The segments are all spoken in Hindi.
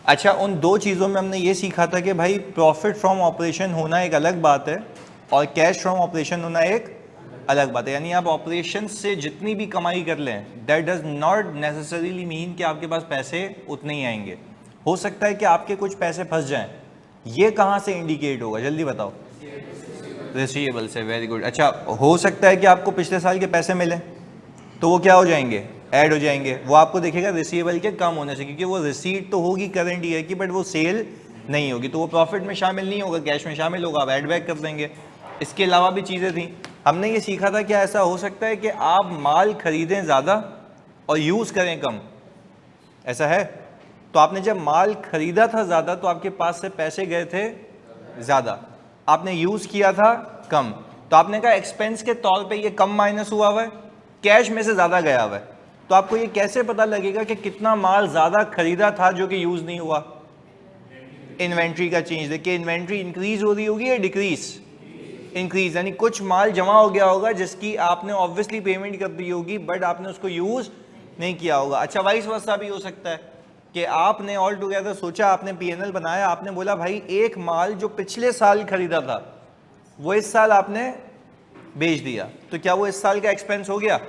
अच्छा, उन दो चीज़ों में हमने ये सीखा था कि भाई प्रॉफिट फ्रॉम ऑपरेशन होना एक अलग बात है और कैश फ्रॉम ऑपरेशन होना एक अलग बात है। यानी आप ऑपरेशन से जितनी भी कमाई कर लें, that does not necessarily mean कि आपके पास पैसे उतने ही आएंगे। हो सकता है कि आपके कुछ पैसे फंस जाएं। ये कहाँ से इंडिकेट होगा, जल्दी बताओ? रिसीवेबल से। Very good. अच्छा, हो सकता है कि आपको पिछले साल के पैसे मिले तो वो क्या हो जाएंगे, ऐड हो जाएंगे। वो आपको देखेगा रिसीवेबल के कम होने से, क्योंकि वो रिसीट तो होगी करंट ईयर की बट वो सेल नहीं होगी, तो वो प्रॉफिट में शामिल नहीं होगा, कैश में शामिल होगा, आप ऐड बैक कर देंगे। इसके अलावा भी चीज़ें थी। हमने ये सीखा था क्या ऐसा हो सकता है कि आप माल खरीदें ज़्यादा और यूज़ करें कम, ऐसा है? तो आपने जब माल खरीदा था ज़्यादा तो आपके पास से पैसे गए थे ज़्यादा, आपने यूज़ किया था कम, तो आपने कहा एक्सपेंस के तौर पे ये कम माइनस हुआ हुआ है, कैश में से ज़्यादा गया हुआ है। तो आपको ये कैसे पता लगेगा कि कितना माल ज़्यादा खरीदा था जो कि यूज़ नहीं हुआ? इन्वेंट्री का चेंज देखिए, इन्वेंट्री इंक्रीज हो रही होगी या डिक्रीज? इंक्रीज, यानी कुछ माल जमा हो गया होगा जिसकी आपने ऑब्वियसली पेमेंट कर दी होगी बट आपने उसको यूज़ नहीं किया होगा। अच्छा, वाइस वर्सा भी हो सकता है कि आपने ऑल टुगेदर सोचा, आपने पीएनएल बनाया, आपने बोला भाई एक माल जो पिछले साल खरीदा था वो इस साल आपने बेच दिया, तो क्या वो इस साल का एक्सपेंस हो गया?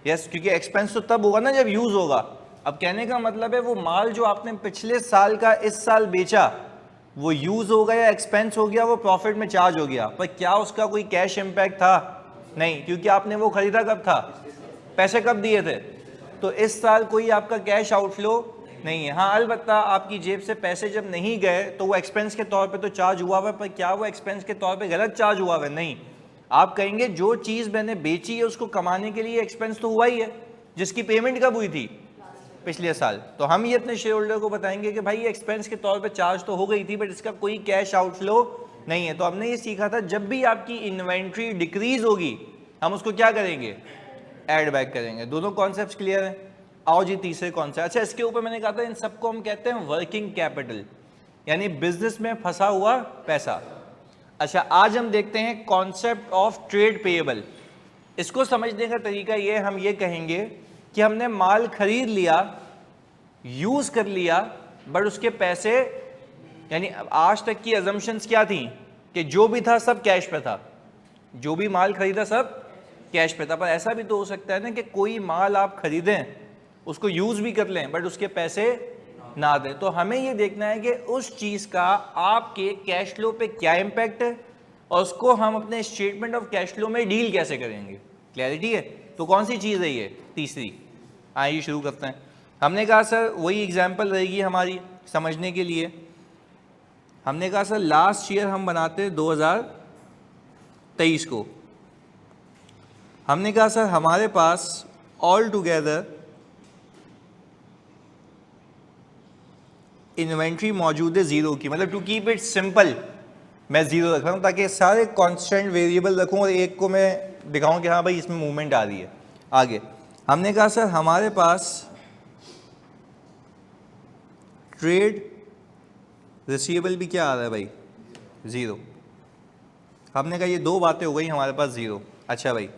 यस, क्योंकि एक्सपेंस तो तब होगा ना जब यूज होगा। अब कहने का मतलब है वो माल जो आपने पिछले साल का इस साल बेचा वो यूज हो गया, एक्सपेंस हो गया, वो प्रॉफिट में चार्ज हो गया, पर क्या उसका कोई कैश इंपैक्ट था? नहीं, क्योंकि आपने वो खरीदा कब था, पैसे कब दिए थे, तो इस साल कोई आपका कैश आउटफ्लो नहीं है। हाँ, अलबत्ता आपकी जेब से पैसे जब नहीं गए तो वो एक्सपेंस के तौर पे तो चार्ज हुआ हुआ है, पर क्या वो एक्सपेंस के तौर पे गलत चार्ज हुआ हुआ है? नहीं, आप कहेंगे जो चीज़ मैंने बेची है उसको कमाने के लिए एक्सपेंस तो हुआ ही है, जिसकी पेमेंट कब हुई थी, पिछले साल। तो हम ये अपने शेयर होल्डर को बताएंगे कि भाई ये एक्सपेंस के तौर पे चार्ज तो हो गई थी बट इसका कोई कैश आउटफ्लो नहीं है। तो हमने ये सीखा था जब भी आपकी इन्वेंट्री डिक्रीज होगी हम उसको क्या करेंगे, ऐड बैक करेंगे। दोनों कॉन्सेप्ट्स क्लियर हैं? आओ जी तीसरे कॉन्सेप्ट। अच्छा, इसके ऊपर मैंने कहा था इन सबको हम कहते हैं वर्किंग कैपिटल, यानी बिजनेस में फंसा हुआ पैसा। अच्छा, आज हम देखते हैं कॉन्सेप्ट ऑफ ट्रेड पेएबल। इसको समझने का तरीका ये, हम ये कहेंगे कि हमने माल खरीद लिया, यूज कर लिया, बट उसके पैसे, यानी आज तक की अजम्पशंस क्या थी कि जो भी था सब कैश पे था, जो भी माल खरीदा सब कैश पे था। पर ऐसा भी तो हो सकता है ना कि कोई माल आप खरीदें, उसको यूज भी कर लें बट उसके पैसे ना दें। तो हमें ये देखना है कि उस चीज का आपके कैश फ्लो पे क्या इंपैक्ट है और उसको हम अपने स्टेटमेंट ऑफ कैश फ्लो में डील कैसे करेंगे। क्लैरिटी है? तो कौन सी चीज है ये तीसरी? आइए शुरू करते हैं। हमने कहा सर वही एग्जांपल रहेगी हमारी समझने के लिए। हमने कहा सर लास्ट ईयर हम बनाते 2023 को, हमने कहा सर हमारे पास ऑल टुगेदर इन्वेंट्री मौजूद है जीरो की, मतलब टू कीप इट सिंपल मैं जीरो रख रहा हूं ताकि सारे कांस्टेंट वेरिएबल रखूं और एक को मैं दिखाऊं कि हाँ भाई इसमें मूवमेंट आ रही है। आगे हमने कहा सर हमारे पास ट्रेड रिसीवेबल भी क्या आ रहा है भाई, जीरो। हमने कहा ये दो बातें हो गई, हमारे पास जीरो। अच्छा भाई,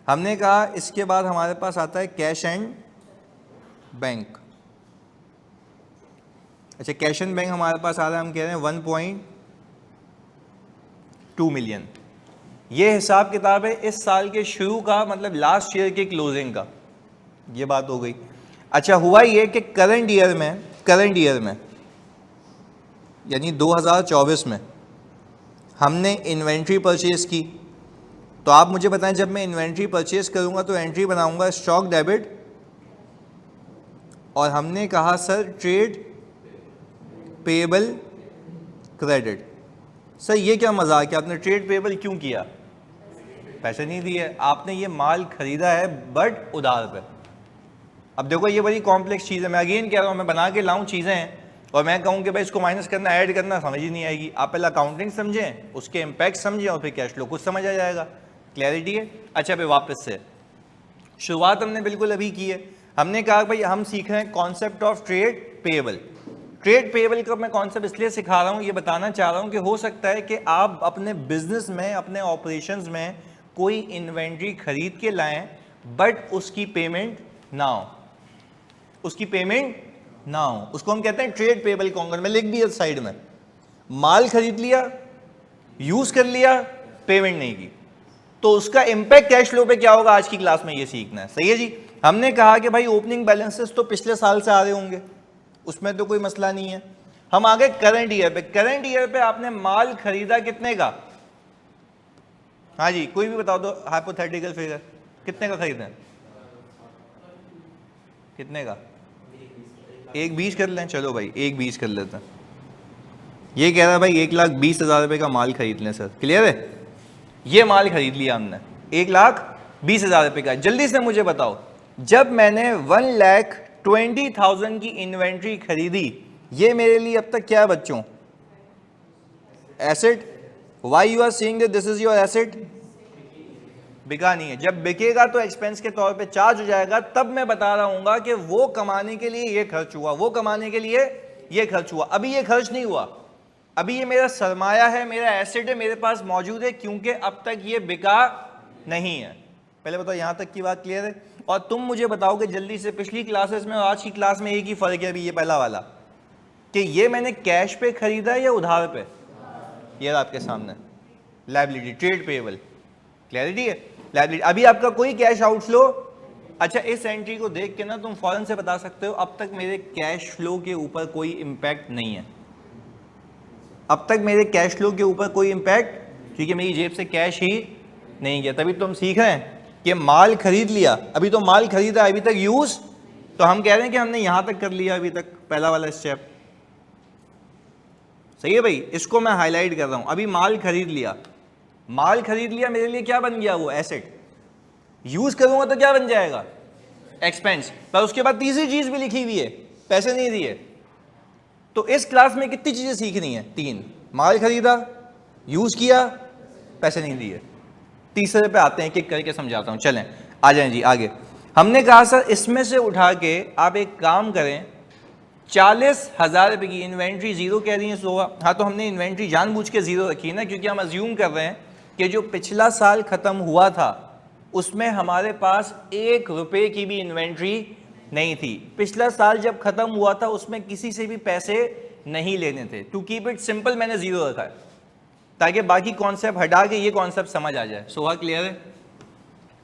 हमने कहा इसके बाद हमारे पास आता है कैश एंड बैंक। अच्छा, कैश एंड बैंक हमारे पास आ रहा है, हम कह रहे हैं 1.2 मिलियन। ये हिसाब किताब है इस साल के शुरू का, मतलब लास्ट ईयर के क्लोजिंग का, ये बात हो गई। अच्छा, हुआ ये कि करंट ईयर में यानी 2024 में हमने इन्वेंट्री परचेज की। तो आप मुझे बताएं, जब मैं इन्वेंट्री परचेज करूंगा तो एंट्री बनाऊंगा स्टॉक डेबिट, और हमने कहा sir trade payable credit. Sir ये क्या मजाक है, आपने ट्रेड पेएबल क्यों किया? पैसे नहीं दिए, आपने ये माल खरीदा है बट उधार पे। अब देखो ये बड़ी कॉम्प्लेक्स चीज़ है, मैं अगेन कह रहा हूँ, मैं बना के लाऊं चीज़ें और मैं कहूँ कि भाई इसको माइनस करना, ऐड करना, समझ ही नहीं आएगी। आप पहले अकाउंटिंग समझें, उसके इम्पैक्ट समझें और फिर कैश फ्लो कुछ समझ आ जाएगा। क्लैरिटी है? अच्छा भाई, वापस से शुरुआत हमने बिल्कुल अभी की है। हमने कहा भाई हम सीख रहे हैं concept of trade payable. Trade payable का मैं कॉन्सेप्ट इसलिए सिखा रहा हूँ, ये बताना चाह रहा हूँ कि हो सकता है कि आप अपने बिजनेस में, अपने ऑपरेशंस में कोई इन्वेंट्री खरीद के लाएं बट उसकी पेमेंट ना हो, उसकी पेमेंट ना हो, उसको हम कहते हैं ट्रेड पेबल कॉन्कर। मैं लिख दिया साइड में, माल खरीद लिया, यूज कर लिया, पेमेंट नहीं की, तो उसका इंपैक्ट कैश फ्लो पे क्या होगा, आज की क्लास में ये सीखना है। सही है जी। हमने कहा कि भाई ओपनिंग बैलेंसेस तो पिछले साल से आ रहे होंगे, उसमें तो कोई मसला नहीं है। हम आगे करंट ईयर पे। करंट ईयर पे आपने माल खरीदा कितने का? हाँ जी, कोई भी बताओ दो हाइपोथेटिकल फिगर, कितने का खरीदा? कितने का? 1,20 कर लें, चलो भाई 1,20 कर लेते हैं। ये कह रहा है भाई 1,20,000 रुपए का माल खरीद लें सर, क्लियर है? ये माल खरीद लिया हमने 1,20,000 रुपए का। जल्दी से मुझे बताओ, जब मैंने 1,20,000 की इन्वेंट्री खरीदी, ये मेरे लिए अब तक क्या है बच्चों? Asset. Why you are seeing that this is your asset? बिका नहीं है। जब बिकेगा तो एक्सपेंस के तौर पे चार्ज हो जाएगा, तब मैं बता रहा हूं कि वो कमाने के लिए ये खर्च हुआ, वो कमाने के लिए ये खर्च हुआ। अभी ये खर्च नहीं हुआ, अभी ये मेरा सरमाया है, मेरा एसेट है, मेरे पास मौजूद है, क्योंकि अब तक ये बिका नहीं है। पहले बताओ यहां तक की बात क्लियर है? और तुम मुझे बताओगे जल्दी से, पिछली क्लासेस में और आज की क्लास में एक ही फर्क है अभी ये पहला वाला, कि ये मैंने कैश पे खरीदा या उधार पे? ये आपके सामने लायबिलिटी, ट्रेड पेएबल, क्लैरिटी है? लायबिलिटी। अभी आपका कोई कैश आउटफ्लो, अच्छा इस एंट्री को देख के ना तुम फौरन से बता सकते हो अब तक मेरे कैश फ्लो के ऊपर कोई इंपैक्ट नहीं है, अब तक मेरे कैश फ्लो के ऊपर कोई इंपैक्ट, क्योंकि मेरी जेब से कैश ही नहीं गया। तभी तो हम सीख रहे हैं कि माल खरीद लिया, अभी तो माल खरीदा, अभी तक यूज, तो हम कह रहे हैं कि हमने यहां तक कर लिया अभी तक, पहला वाला स्टेप। सही है भाई, इसको मैं हाईलाइट कर रहा हूं। अभी माल खरीद लिया, माल खरीद लिया, मेरे लिए क्या बन गया? वो एसेट। यूज करूंगा तो क्या बन जाएगा? एक्सपेंस। पर उसके बाद तीसरी चीज भी लिखी हुई है, पैसे नहीं दिए। तो इस क्लास में कितनी चीजें सीखनी है? 3। माल खरीदा, यूज किया, पैसे नहीं दिए। तीसरे पे आते हैं, एक एक करके समझाता हूं। चलें आ जाएं जी आगे। हमने कहा सर इसमें से उठा के आप एक काम करें, 40,000 रुपए की इन्वेंट्री जीरो कह रही है सोहा। हाँ, तो हमने इन्वेंट्री जानबूझ के जीरो रखी है ना, क्योंकि हम अज्यूम कर रहे हैं कि जो पिछला साल खत्म हुआ था उसमें हमारे पास 1 रुपए की भी इन्वेंट्री नहीं थी। पिछला साल जब खत्म हुआ था उसमें किसी से भी पैसे नहीं लेने थे। टू कीप इट सिंपल मैंने जीरो रखा है, ताकि बाकी कॉन्सेप्ट हटा के ये कॉन्सेप्ट समझ आ जाए। सोहा क्लियर है?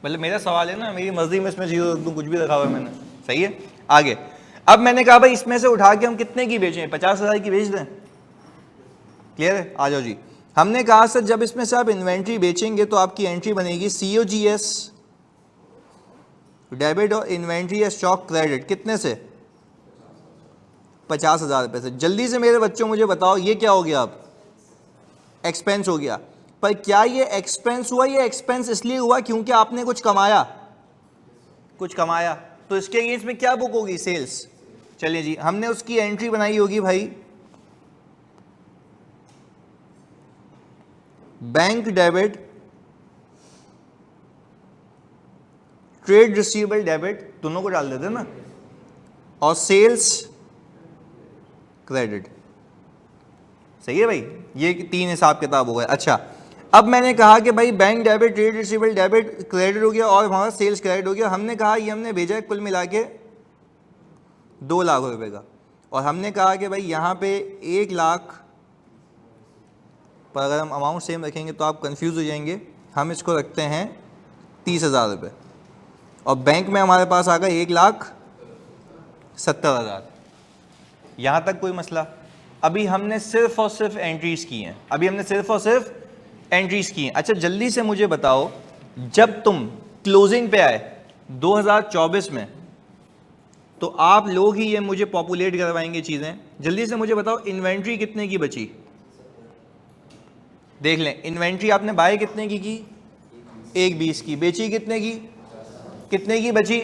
मतलब मेरा सवाल है ना, मेरी मर्जी में इसमें जीरो रख दूं, कुछ भी रखा हुआ है मैंने। सही है, आगे। अब मैंने कहा भाई इसमें से उठा के हम कितने की बेचें? 50,000 की बेच दें। क्लियर है? आ जाओ जी। हमने कहा सर जब इसमें से आप इन्वेंट्री बेचेंगे तो आपकी एंट्री बनेगी COGS डेबिट और इन्वेंट्री या स्टॉक क्रेडिट। कितने से? 50,000 रुपए से। जल्दी से मेरे बच्चों मुझे बताओ ये क्या हो गया? अब एक्सपेंस हो गया। पर क्या ये एक्सपेंस हुआ? ये एक्सपेंस इसलिए हुआ क्योंकि आपने कुछ कमाया, कुछ कमाया, तो इसके अगेंस्ट में क्या बुक होगी? सेल्स। चलिए जी, हमने उसकी एंट्री बनाई होगी भाई bank debit, trade receivable debit, दोनों को डाल देते ना, और सेल्स क्रेडिट। सही है भाई, ये 3 हिसाब किताब हो गए। अच्छा, अब मैंने कहा कि भाई bank debit, trade receivable debit, credit हो गया और हमारा सेल्स क्रेडिट हो गया। हमने कहा ये हमने भेजा है कुल मिला के 2 लाख रुपए का, और हमने कहा कि भाई यहाँ पे 1 लाख पर अगर हम अमाउंट सेम रखेंगे तो आप कंफ्यूज हो जाएंगे। हम इसको रखते हैं 30,000 रुपये, और बैंक में हमारे पास आ गया 1,70,000। यहाँ तक कोई मसला? अभी हमने सिर्फ और सिर्फ एंट्रीज की हैं, अभी हमने सिर्फ और सिर्फ एंट्रीज की हैं। अच्छा जल्दी से मुझे बताओ, जब तुम क्लोजिंग पे आए 2024 में, तो आप लोग ही ये मुझे पॉपुलेट करवाएंगे चीज़ें। जल्दी से मुझे बताओ इन्वेंट्री कितने की बची? देख लें, इन्वेंट्री आपने बाय कितने की? 1,20 की। बेची कितने की? कितने की बची?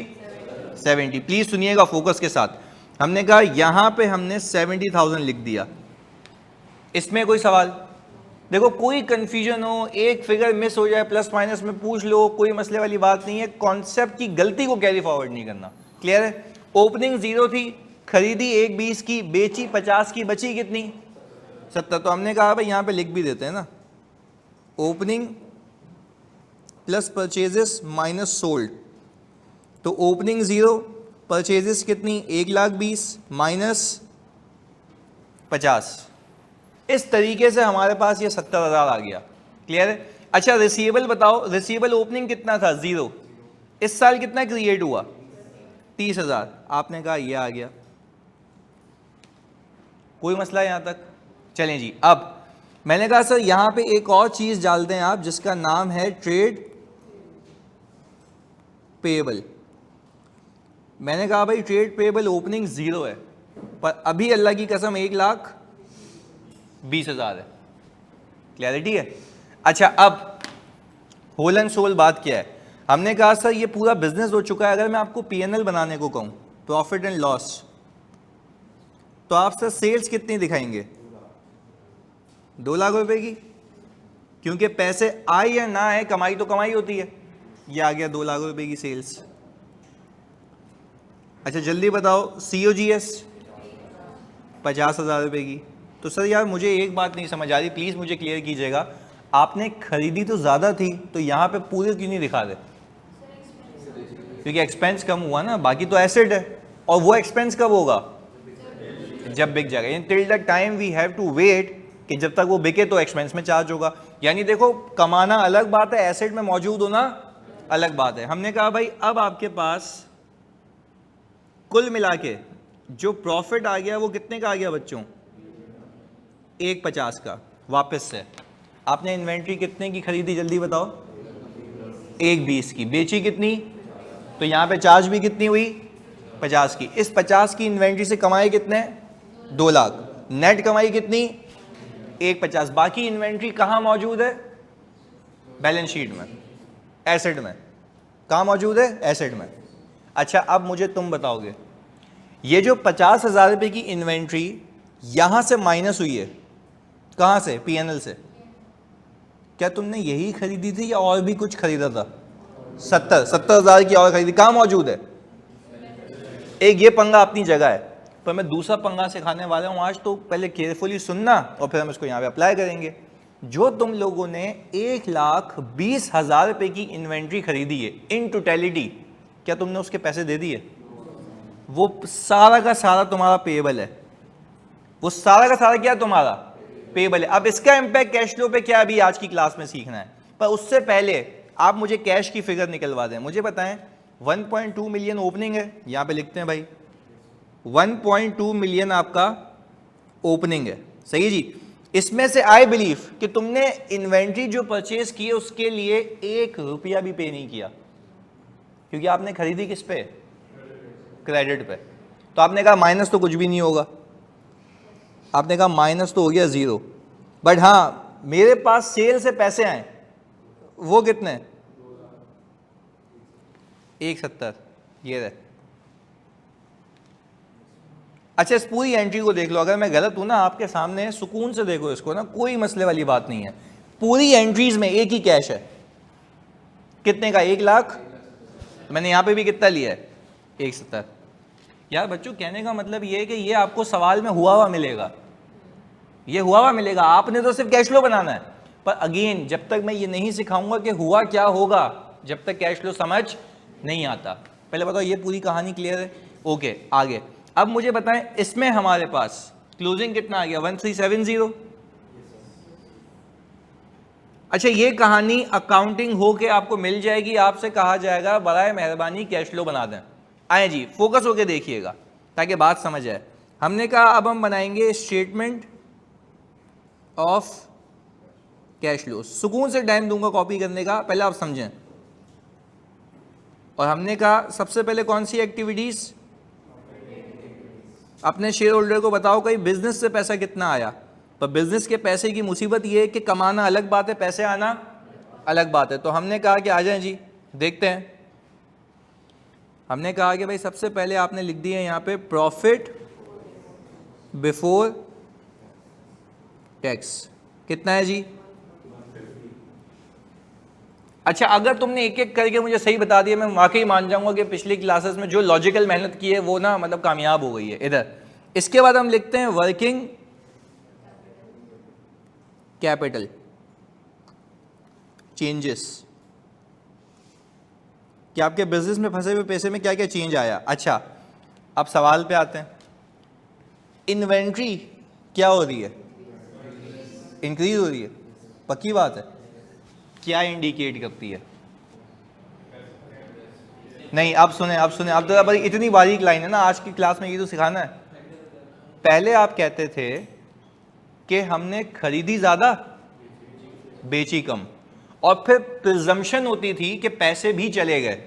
70। प्लीज सुनिएगा फोकस के साथ। हमने कहा यहां पे हमने 70,000 लिख दिया। इसमें कोई सवाल? देखो कोई कंफ्यूजन हो, एक फिगर मिस हो जाए प्लस माइनस में पूछ लो, कोई मसले वाली बात नहीं है। कॉन्सेप्ट की गलती को कैरी फॉरवर्ड नहीं करना। क्लियर है? ओपनिंग 0 थी, खरीदी 1,20 की, बेची 50 की, बची कितनी? 70। तो हमने कहा भाई यहां पे लिख भी देते हैं ना, opening plus purchases minus sold. तो ओपनिंग 0, परचेजेस कितनी 1,20,000 माइनस 50, इस तरीके से हमारे पास ये 70,000 आ गया। क्लियर है? अच्छा रिसीवेबल बताओ, रिसीवेबल ओपनिंग कितना था 0, इस साल कितना क्रिएट हुआ 30,000, आपने कहा ये आ गया, कोई मसला यहां तक? चलें जी, अब मैंने कहा सर यहां पे एक और चीज डाल दें आप जिसका नाम है ट्रेड पेएबल। मैंने कहा भाई ट्रेड पेएबल ओपनिंग 0 है, पर अभी अल्लाह की कसम 1,20,000 है। क्लैरिटी है? अच्छा अब होल एंड सोल बात क्या है, हमने कहा सर ये पूरा बिजनेस हो चुका है, अगर मैं आपको पीएनएल बनाने को कहूं, प्रॉफिट एंड लॉस, तो आप सर सेल्स कितनी दिखाएंगे 2 लाख रुपए की, क्योंकि पैसे आए या ना आए कमाई तो कमाई होती है। ये आ गया 2 लाख रुपए की सेल्स। अच्छा जल्दी बताओ COGS 50,000 रुपए की। तो सर यार मुझे एक बात नहीं समझ आ रही, प्लीज मुझे क्लियर कीजिएगा, आपने खरीदी तो ज्यादा थी तो यहां पे पूरे क्यों नहीं दिखा दे? क्योंकि एक्सपेंस कम हुआ ना, बाकी तो एसेट है, और वो एक्सपेंस कब होगा जब बिक जाएगा। Till the time we have to wait कि जब तक वो बिके तो एक्सपेंस में चार्ज होगा। यानी देखो कमाना अलग बात है, एसेट में मौजूद होना अलग बात है। हमने कहा भाई अब आपके पास कुल मिला के जो प्रॉफिट आ गया वो कितने का आ गया बच्चों 1,50 का। वापस से आपने इन्वेंट्री कितने की खरीदी जल्दी बताओ 1,20 की, बेची कितनी, तो यहां पे चार्ज भी कितनी हुई 50 की। इस 50 की इन्वेंट्री से कमाए कितने 2 लाख, नेट कमाई कितनी 1,50। बाकी इन्वेंट्री कहां मौजूद है बैलेंस शीट में, एसेट में। कहां मौजूद है एसेट में। अच्छा अब मुझे तुम बताओगे ये जो 50,000 रुपए की इन्वेंट्री यहां से माइनस हुई है, कहां से पीएनएल से, क्या तुमने यही खरीदी थी या और भी कुछ खरीदा था? 70,000 की और खरीदी, कहां मौजूद है? एक ये पंगा अपनी जगह है, पर मैं दूसरा पंगा सिखाने वाला हूं आज, तो पहले केयरफुली सुनना और फिर हम इसको यहां पे अप्लाई करेंगे। जो तुम लोगों ने 1,20,000 रुपए की इन्वेंट्री खरीदी है इन टोटलिटी, क्या तुमने उसके पैसे दे दिए? वो सारा का सारा तुम्हारा पेएबल है, वो सारा का सारा क्या तुम्हारा पेएबल है। अब इसका इंपैक्ट कैश फ्लो पे क्या अभी आज की क्लास में सीखना है, पर उससे पहले आप मुझे कैश की फिगर निकलवा दें। मुझे बताएं 1.2 मिलियन ओपनिंग है, यहां पे लिखते हैं भाई 1.2 मिलियन आपका ओपनिंग है, सही जी। इसमें से आई बिलीव कि तुमने इन्वेंट्री जो परचेज की है उसके लिए 1 रुपया भी पे नहीं किया, क्योंकि आपने खरीदी किस पे क्रेडिट पे। तो आपने कहा माइनस तो कुछ भी नहीं होगा, आपने कहा माइनस तो हो गया 0, बट हाँ मेरे पास सेल से पैसे आए वो कितने 170, ये रहे। अच्छा इस पूरी एंट्री को देख लो, अगर मैं गलत हूं ना आपके सामने सुकून से देखो इसको ना, कोई मसले वाली बात नहीं है। पूरी एंट्रीज में एक ही कैश है, कितने का 1 लाख, मैंने यहां पे भी कितना लिया है 170। यार बच्चों कहने का मतलब ये है कि ये आपको सवाल में हुआ हुआ मिलेगा, ये हुआ हुआ मिलेगा, आपने तो सिर्फ कैश फ्लो बनाना है। पर अगेन जब तक मैं ये नहीं सिखाऊंगा कि हुआ क्या होगा, जब तक कैश फ्लो समझ नहीं आता। पहले बताओ ये पूरी कहानी क्लियर है? ओके आगे अब मुझे बताएं इसमें हमारे पास क्लोजिंग कितना आ गया 1370। अच्छा ये कहानी अकाउंटिंग हो के आपको मिल जाएगी, आपसे कहा जाएगा बराए मेहरबानी कैश फ्लो बना दें। आए जी फोकस होके देखिएगा ताकि बात समझ आए। हमने कहा अब हम बनाएंगे स्टेटमेंट ऑफ कैश फ्लो, सुकून से टाइम दूंगा कॉपी करने का, पहले आप समझें। और हमने कहा सबसे पहले कौन सी एक्टिविटीज, अपने शेयर होल्डर को बताओ कहीं बिजनेस से पैसा कितना आया। पर बिजनेस के पैसे की मुसीबत ये है कि कमाना अलग बात है, पैसे आना अलग बात है। तो हमने कहा कि आ जाएं जी देखते हैं। हमने कहा कि भाई सबसे पहले आपने लिख दिया यहाँ पे प्रॉफिट बिफोर टैक्स, कितना है जी? अच्छा अगर तुमने एक एक करके मुझे सही बता दिया मैं वाकई मान जाऊंगा कि पिछली क्लासेस में जो लॉजिकल मेहनत की है वो ना मतलब कामयाब हो गई है। इधर इसके बाद हम लिखते हैं वर्किंग कैपिटल चेंजेस, कि आपके बिजनेस में फंसे हुए पैसे में क्या क्या चेंज आया। अच्छा अब सवाल पे आते हैं, इन्वेंट्री क्या हो रही है? इंक्रीज हो रही है, पक्की बात है। क्या इंडिकेट करती है? नहीं, अब सुने, अब तो भाई इतनी बारीक लाइन है ना, आज की क्लास में ये तो सिखाना है। पहले आप कहते थे कि हमने खरीदी ज्यादा बेची कम, और फिर प्रिजम्पशन होती थी कि पैसे भी चले गए,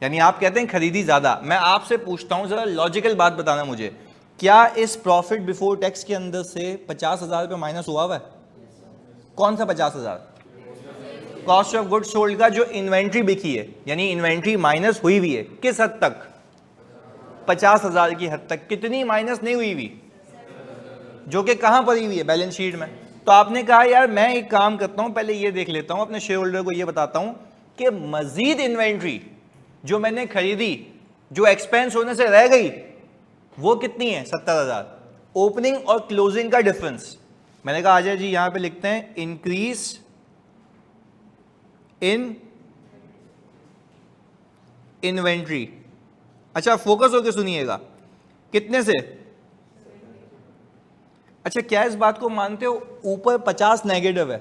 यानी आप कहते हैं खरीदी ज्यादा। मैं आपसे पूछता हूं, जरा लॉजिकल बात बताना मुझे, क्या इस प्रॉफिट बिफोर टैक्स के अंदर से 50,000 रुपये माइनस हुआ हुआ है? कौन सा 50,000? कॉस्ट ऑफ गुड्स सोल्ड का जो इन्वेंट्री बिकी है, यानी इन्वेंट्री माइनस हुई हुई है। किस हद तक? 50,000 की हद तक। कितनी माइनस नहीं हुई हुई? जो कि कहां पड़ी हुई है? बैलेंस शीट में। तो आपने कहा यार मैं एक काम करता हूं, पहले ये देख लेता हूं, अपने शेयर होल्डर को ये बताता हूं कि मजीद इन्वेंट्री जो मैंने खरीदी, जो एक्सपेंस होने से रह गई, वो कितनी है? 70,000। ओपनिंग और क्लोजिंग का डिफरेंस। मैंने कहा आजा जी यहां पे लिखते हैं इंक्रीज इन इन्वेंट्री। अच्छा फोकस होकर सुनिएगा, कितने से? अच्छा क्या इस बात को मानते हो ऊपर 50 नेगेटिव है?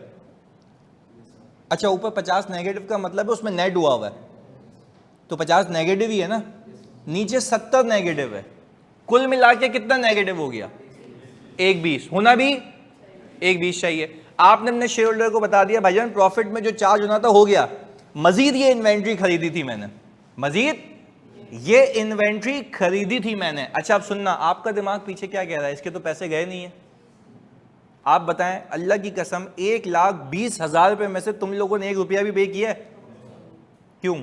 अच्छा ऊपर 50 नेगेटिव का मतलब है उसमें नेट हुआ हुआ है, तो 50 नेगेटिव ही है ना। नीचे 70 नेगेटिव है, कुल मिला के कितना नेगेटिव हो गया? 120। होना भी 120 चाहिए। आपने अपने शेयर होल्डर को बता दिया भाईजान प्रॉफिट में जो चार्ज होना था हो गया, मजीद ये इन्वेंट्री खरीदी थी मैंने, मजीद ये इन्वेंट्री खरीदी थी मैंने। अच्छा अब सुनना, आपका दिमाग पीछे क्या कह रहा है? इसके तो पैसे गए नहीं है। आप बताएं अल्लाह की कसम 1,20,000 रुपए में से तुम लोगों ने 1 रुपया भी पे किया है? क्यों?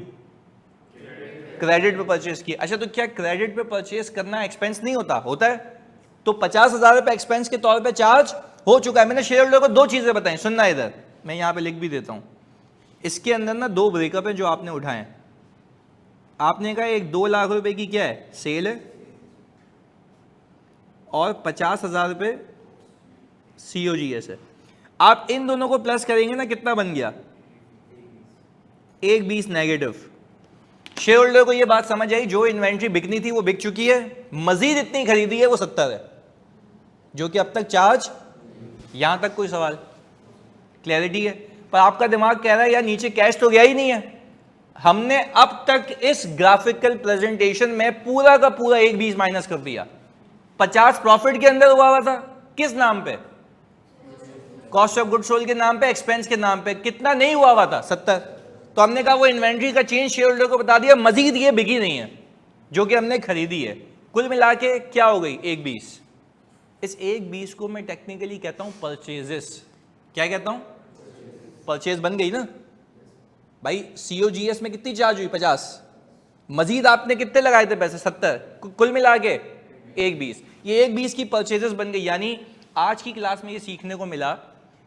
क्रेडिट पे परचेस किया। अच्छा तो क्या क्रेडिट पे परचेस करना एक्सपेंस नहीं होता? होता है। तो 50,000 रुपए एक्सपेंस के तौर पे चार्ज हो चुका है। मैंने शेयर होल्डर को 2 चीजें बताई, सुनना इधर, मैं यहां पे लिख भी देता हूं। इसके अंदर ना 2 ब्रेकअप है जो आपने उठाए। आपने कहा एक 2 लाख रुपए की क्या है? सेल है, और 50,000 रुपए COGS है। आप इन दोनों को प्लस करेंगे ना, कितना बन गया? 120 नेगेटिव। शेयर होल्डर को यह बात समझ आई, जो इन्वेंट्री बिकनी थी वो बिक चुकी है, मजीद इतनी खरीदी है वो 70 है, जो कि अब तक चार्ज। यहां तक कोई सवाल? क्लैरिटी है? पर आपका दिमाग कह रहा है यार नीचे कैश तो गया ही नहीं है। हमने अब तक इस ग्राफिकल प्रेजेंटेशन में पूरा का पूरा 120 माइनस कर दिया। 50 प्रॉफिट के अंदर हुआ था, किस नाम पे? कॉस्ट ऑफ गुड्स सोल्ड के नाम पे, एक्सपेंस के नाम पे। कितना नहीं हुआ था? 70। तो हमने कहा वो इन्वेंट्री का चेंज शेयर होल्डर को बता दिया, मजीद ये बिकी नहीं है जो कि हमने खरीदी है। कुल मिला के क्या हो गई? 120। इस 120 को मैं टेक्निकली कहता हूं परचेजेस। क्या कहता हूं? परचेज बन गई ना भाई। COGS में कितनी चार्ज हुई? 50। मजीद आपने कितने लगाए थे पैसे? 70। कुल मिला के 120। ये 120 की परचेजेस बन गई। यानी आज की क्लास में ये सीखने को मिला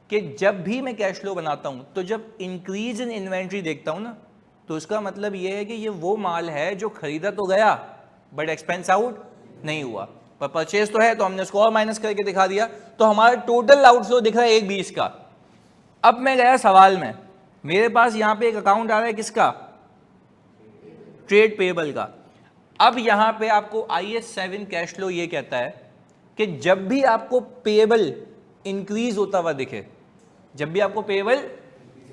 कि जब भी मैं कैश फ्लो बनाता हूं, तो जब इंक्रीज इन इन्वेंट्री देखता हूं ना, तो उसका मतलब ये है कि ये वो माल है जो खरीदा तो गया बट एक्सपेंस आउट नहीं हुआ, पर परचेज तो है, तो हमने उसको और माइनस करके दिखा दिया। तो हमारा टोटल आउटफ्लो दिख रहा है 120 का। अब मैं गया सवाल में, मेरे पास यहां पे एक अकाउंट आ रहा है, किसका? ट्रेड पेएबल का। अब यहां पे आपको IAS 7 कैश फ्लो ये कहता है कि जब भी आपको पेएबल इंक्रीज होता हुआ दिखे, जब भी आपको पेएबल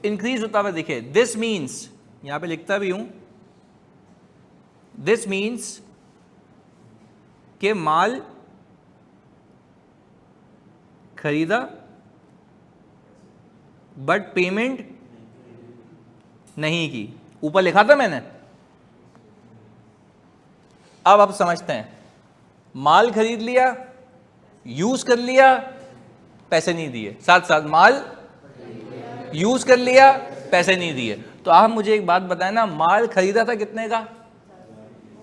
इंक्रीज होता हुआ दिखे, दिस मीन्स, यहां पे लिखता भी हूं, दिस मीन्स कि माल खरीदा बट पेमेंट नहीं की। ऊपर लिखा था मैंने। अब आप समझते हैं, माल खरीद लिया, यूज कर लिया, पैसे नहीं दिए, साथ साथ माल यूज कर लिया, पैसे नहीं दिए। तो आप मुझे एक बात बताएं ना, माल खरीदा था कितने का?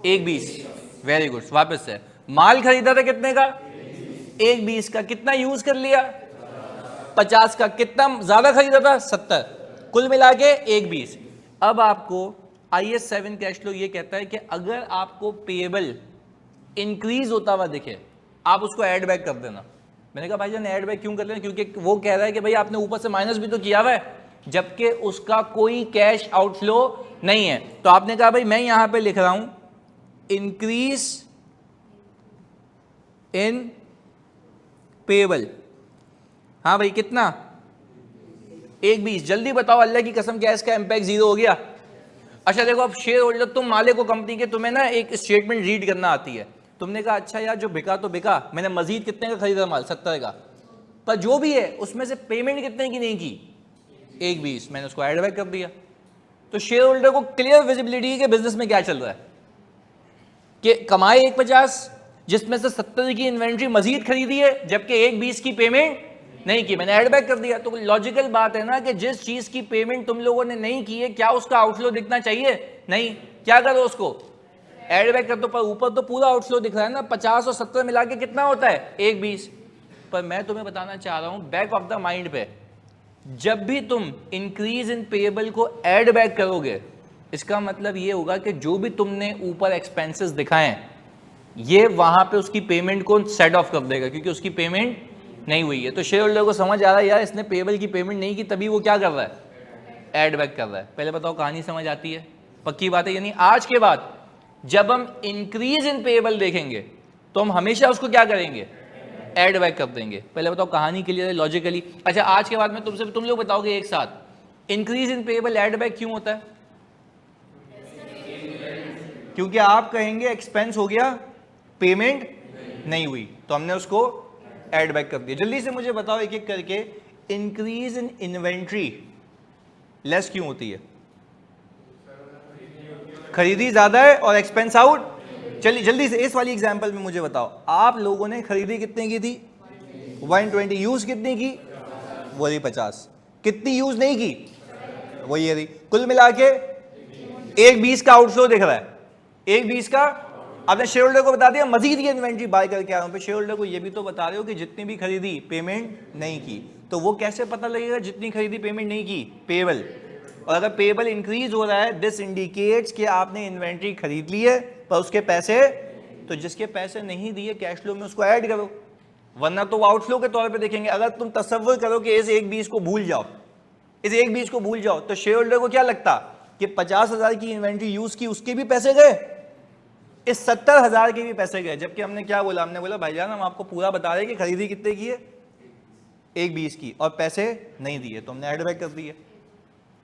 120। वेरी गुड, वापस से माल खरीदा था कितने का? 120 का। कितना यूज कर लिया? 50 का। कितना ज्यादा खरीदा था? 70। कुल मिला के 120। अब आपको IAS 7 कैश फ्लो ये कहता है कि अगर आपको पेएबल इंक्रीज होता हुआ दिखे, आप उसको ऐड बैक कर देना। मैंने कहा भाईजान ऐड बैक क्यों कर रहे हैं? क्योंकि वो कह रहा है कि भाई आपने ऊपर से माइनस भी तो किया हुआ है, जबकि उसका कोई कैश आउटफ्लो नहीं है। तो आपने कहा भाई मैं यहां पे लिख रहा हूं इंक्रीज इन पेबल। हाँ भाई कितना, 1/20। जल्दी बताओ अल्लाह की कसम क्या इसका इम्पैक्ट जीरो हो गया। अच्छा देखो, अब शेयर होल्डर तुम मालिक हो कंपनी के, तुम्हें ना एक स्टेटमेंट रीड करना आती है। तुमने कहा अच्छा यार जो बिका तो बिका, मैंने मजीद कितने का खरीदा माल, 70 का, पर जो भी है उसमें से पेमेंट कितने की नहीं की, 1/20, मैंने उसको एड बैक कर दिया। तो शेयर होल्डर को क्लियर विजिबिलिटी है कि बिजनेस में क्या चल रहा है, कि कमाए 1/50 जिसमें से 70 की इन्वेंट्री मजीद खरीदी है, जबकि 1/20 की पेमेंट नहीं की, मैंने एड बैक कर दिया। तो लॉजिकल बात है ना कि जिस चीज की पेमेंट तुम लोगों ने नहीं की है, क्या उसका आउटफ्लो दिखना चाहिए? नहीं। क्या करो, उसको एड बैक कर दो। पर ऊपर तो पूरा आउटफ्लो दिख रहा है ना, 50 और 70 मिला के कितना होता है, 1/20। पर मैं तुम्हें बताना चाह रहा हूं बैक ऑफ द माइंड पे, जब भी तुम इंक्रीज इन पेएबल को ऐड बैक करोगे, इसका मतलब ये होगा कि जो भी तुमने ऊपर एक्सपेंसेस दिखाएं, ये वहां पे उसकी पेमेंट को सेट ऑफ कर देगा, क्योंकि उसकी पेमेंट नहीं हुई है। तो शेयर होल्डर को समझ आ रहा है यार इसने पेएबल की पेमेंट नहीं की, तभी वो क्या कर रहा है, ऐड बैक कर रहा है। पहले बताओ कहानी समझ आती है? पक्की बात है। यानी आज के बाद जब हम इंक्रीज इन पेएबल देखेंगे तो हम हमेशा उसको क्या करेंगे, ऐड बैक कर देंगे। पहले बताओ कहानी क्लियर है लॉजिकली? अच्छा आज के बाद में तुमसे, तुम लोग बताओगे एक साथ, increase in payable add back क्यों होता है? क्योंकि आप कहेंगे एक्सपेंस हो गया, पेमेंट नहीं हुई, तो हमने उसको ऐड बैक कर दिया। जल्दी से मुझे बताओ एक एक करके, इंक्रीज इन इन्वेंट्री लेस क्यों होती है? खरीदी ज्यादा है और एक्सपेंस आउट। चलिए जल्दी से इस वाली एग्जांपल में मुझे बताओ, आप लोगों ने खरीदी कितने की थी, 120, यूज कितनी की, वही 50, कितनी यूज नहीं की, वही है, कुल मिला के 1/20 का आउटफ्लो दिख रहा है, 1/20 का। आपने शेयर होल्डर को बता दिया मजीद ये इन्वेंट्री बाय करके आ रहा हूं, शेयर होल्डर को ये भी तो बता रहे हो कि जितनी भी खरीदी पेमेंट नहीं की, तो वो कैसे पता लगेगा जितनी खरीदी पेमेंट नहीं की, पेएबल। और अगर पेएबल इंक्रीज हो रहा है, दिस इंडिकेट्स कि आपने इन्वेंट्री खरीद ली है पर उसके पैसे, तो जिसके पैसे नहीं दिए कैश फ्लो में उसको ऐड करो, वरना तो आउटफ्लो के तौर पे देखेंगे। अगर तुम तसव्वुर करो कि इस 1/20 को भूल जाओ, इस 1/20 को भूल जाओ, तो शेयर होल्डर को क्या लगता कि 50,000 की इन्वेंट्री यूज की, उसके भी पैसे गए, इस 70,000 के भी पैसे गए। जबकि हमने क्या बोला, हमने बोला भाईजान हम आपको पूरा बता रहे हैं कि खरीदी कितने की है, 1/20 की, और पैसे नहीं दिए, तो हमने ऐड बैक कर दिए।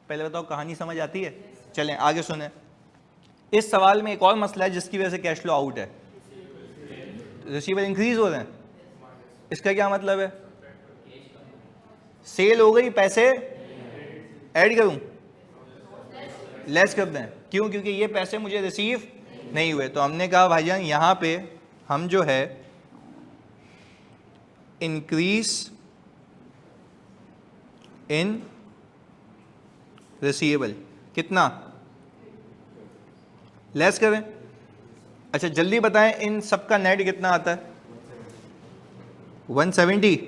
पहले बताओ कहानी समझ आती है? चलें आगे सुने। इस सवाल में एक और मसला है जिसकी वजह से कैश फ्लो आउट है, रिसीवर इंक्रीज हो रहे हैं। इसका क्या मतलब है, सेल हो गई, पैसे ऐड करूं, लेस कर दें, क्यों? क्योंकि ये पैसे मुझे रिसीव नहीं हुए। तो हमने कहा भाईजान यहां पे हम जो है इंक्रीज इन रिसीवेबल कितना, लेस करें। अच्छा जल्दी बताएं इन सबका नेट कितना आता है, 170।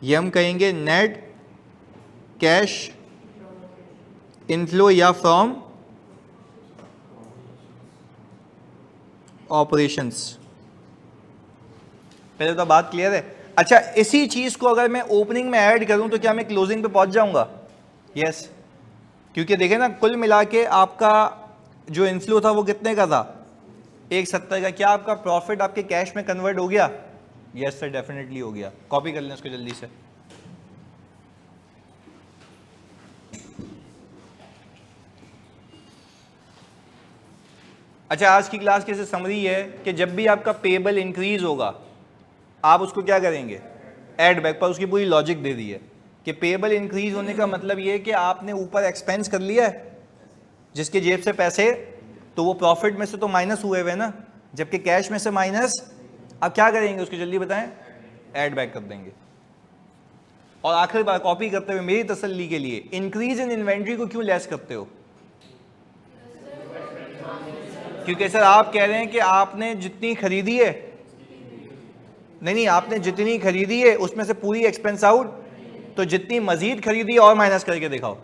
ये हम कहेंगे नेट कैश इनफ्लो या फ्रॉम ऑपरेशंस। पहले तो बात क्लियर है। अच्छा इसी चीज को अगर मैं ओपनिंग में ऐड करूं तो क्या मैं क्लोजिंग पे पहुंच जाऊंगा? यस, क्योंकि देखें ना कुल मिला के आपका जो इनफ्लो था वो कितने का था, 170 का। क्या आपका प्रॉफिट आपके कैश में कन्वर्ट हो गया? यस सर डेफिनेटली हो गया। कॉपी कर लें इसको जल्दी से। अच्छा आज की क्लास की समरी है कि जब भी आपका पेएबल इंक्रीज होगा आप उसको क्या करेंगे, ऐड बैक। पर उसकी पूरी लॉजिक दे दी है कि पेएबल इंक्रीज होने का मतलब ये है कि आपने ऊपर एक्सपेंस कर लिया है जिसके जेब से पैसे, तो वो प्रॉफिट में से तो माइनस हुए हुए ना, जबकि कैश में से माइनस। अब क्या करेंगे उसको जल्दी बताएं, ऐड बैक कर देंगे। और आखिरी बार कॉपी करते हुए मेरी तसल्ली के लिए, इंक्रीज इन इन्वेंट्री को क्यों लेस करते हो? क्योंकि सर आप कह रहे हैं कि आपने जितनी खरीदी है, नहीं आपने जितनी खरीदी है उसमें से पूरी एक्सपेंस आउट, तो जितनी मजीद खरीदी और माइनस करके दिखाओ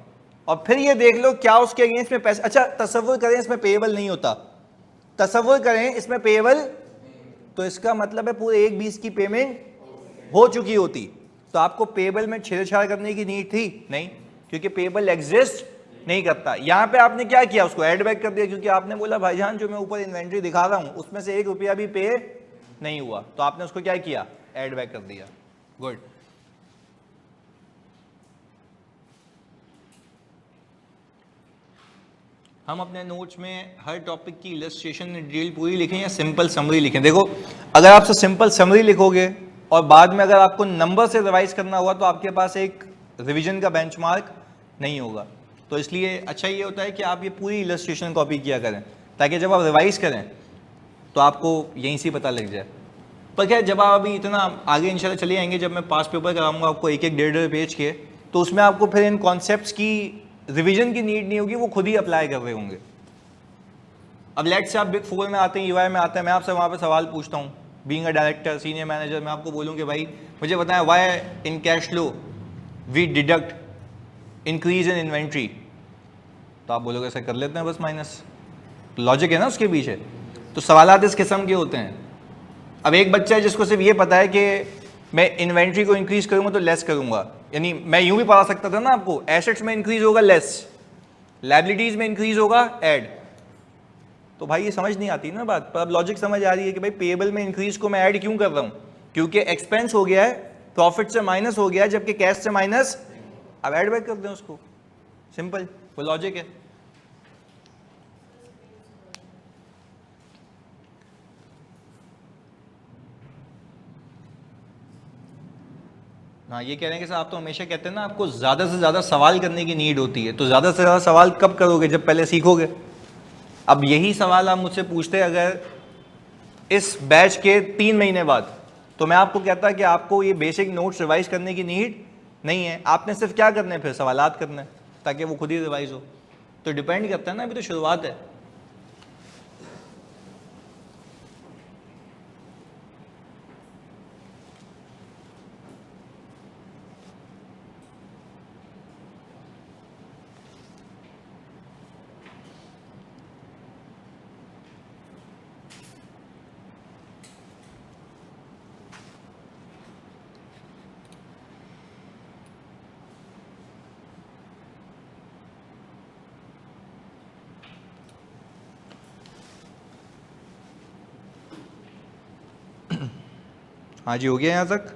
और फिर ये देख लो क्या उसके अगेंस्ट में पैसे। अच्छा तसव्वुर करें इसमें पेएबल नहीं होता, तसव्वुर करें इसमें पेएबल, तो इसका मतलब है पूरे 1/20 की पेमेंट हो चुकी होती, तो आपको पेएबल में छेड़छाड़ करने की नीड थी नहीं, क्योंकि पेएबल एग्जिस्ट नहीं करता। यहां पे आपने क्या किया, उसको ऐड बैक कर दिया, क्योंकि आपने बोला भाईजान जो मैं ऊपर इन्वेंट्री दिखा रहा हूं उसमें से 1 रुपया भी पे नहीं हुआ, तो आपने उसको क्या किया, ऐड बैक कर दिया। गुड। हम अपने नोट्स में हर टॉपिक की इलस्ट्रेशन डिटेल पूरी लिखें या सिंपल समरी लिखें? देखो, अगर आपसे सिंपल समरी लिखोगे और बाद में अगर आपको नंबर से रिवाइज करना हुआ तो आपके पास एक रिवीजन का बेंचमार्क नहीं होगा। तो इसलिए अच्छा ये होता है कि आप ये पूरी इलस्ट्रेशन कॉपी किया करें, ताकि जब आप रिवाइज करें तो आपको यहीं से पता लग जाए। पर क्या, जब आप अभी इतना आगे इंशाल्लाह चले आएंगे, जब मैं पास पेपर कराऊंगा आपको एक एक 1.5 पेज के, तो उसमें आपको फिर इन कॉन्सेप्ट्स की रिवीजन की नीड नहीं होगी, वो खुद ही अप्लाई कर रहे होंगे। अब लेट से आप बिग 4 में आते हैं, यूआई में आते हैं, मैं आपसे वहाँ पे सवाल पूछता हूँ, being a director, senior manager, मैं आपको बोलूँ कि भाई मुझे बताएं why in cash flow we deduct increase in inventory, तो आप बोलोगे सर कर लेते हैं बस माइनस, लॉजिक है ना उसके पीछे। तो सवालात इस किस्म के होते हैं। अब एक बच्चा है जिसको सिर्फ ये पता है कि मैं इन्वेंट्री को इंक्रीज करूंगा तो लेस करूंगा, यानी मैं यूं भी पढ़ा सकता था ना आपको, एसेट्स में इंक्रीज होगा लेस, लायबिलिटीज में इंक्रीज होगा ऐड। तो भाई ये समझ नहीं आती ना बात, पर अब लॉजिक समझ आ रही है कि भाई पेएबल में इंक्रीज को मैं ऐड क्यों कर रहा हूं, क्योंकि एक्सपेंस हो गया है, प्रॉफिट से माइनस हो गया है, जबकि कैश से माइनस, अब ऐड बैक कर दें उसको, सिंपल, वो लॉजिक है। हाँ, ये कह रहे हैं कि सर आप तो हमेशा कहते हैं ना आपको ज़्यादा से ज़्यादा सवाल करने की नीड होती है, तो ज़्यादा से ज़्यादा सवाल कब करोगे, जब पहले सीखोगे। अब यही सवाल आप मुझसे पूछते अगर इस बैच के 3 महीने बाद, तो मैं आपको कहता कि आपको ये बेसिक नोट्स रिवाइज करने की नीड नहीं है, आपने सिर्फ क्या करने हैं, फिर सवालात करने हैं, ताकि वो खुद ही रिवाइज हो। तो डिपेंड करता है ना, अभी तो शुरुआत है। हाँ जी, हो गया यहाँ तक।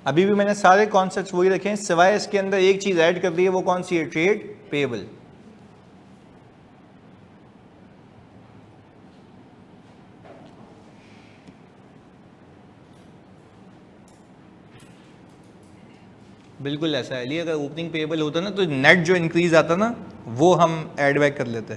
अभी भी मैंने सारे कॉन्सेप्ट्स वही रखे हैं, सिवाय इसके अंदर एक चीज ऐड कर दी है, वो कौन सी है, ट्रेड पेएबल। बिल्कुल ऐसा है, लिए अगर ओपनिंग पेएबल होता ना तो नेट जो इंक्रीज आता ना वो हम ऐड बैक कर लेते।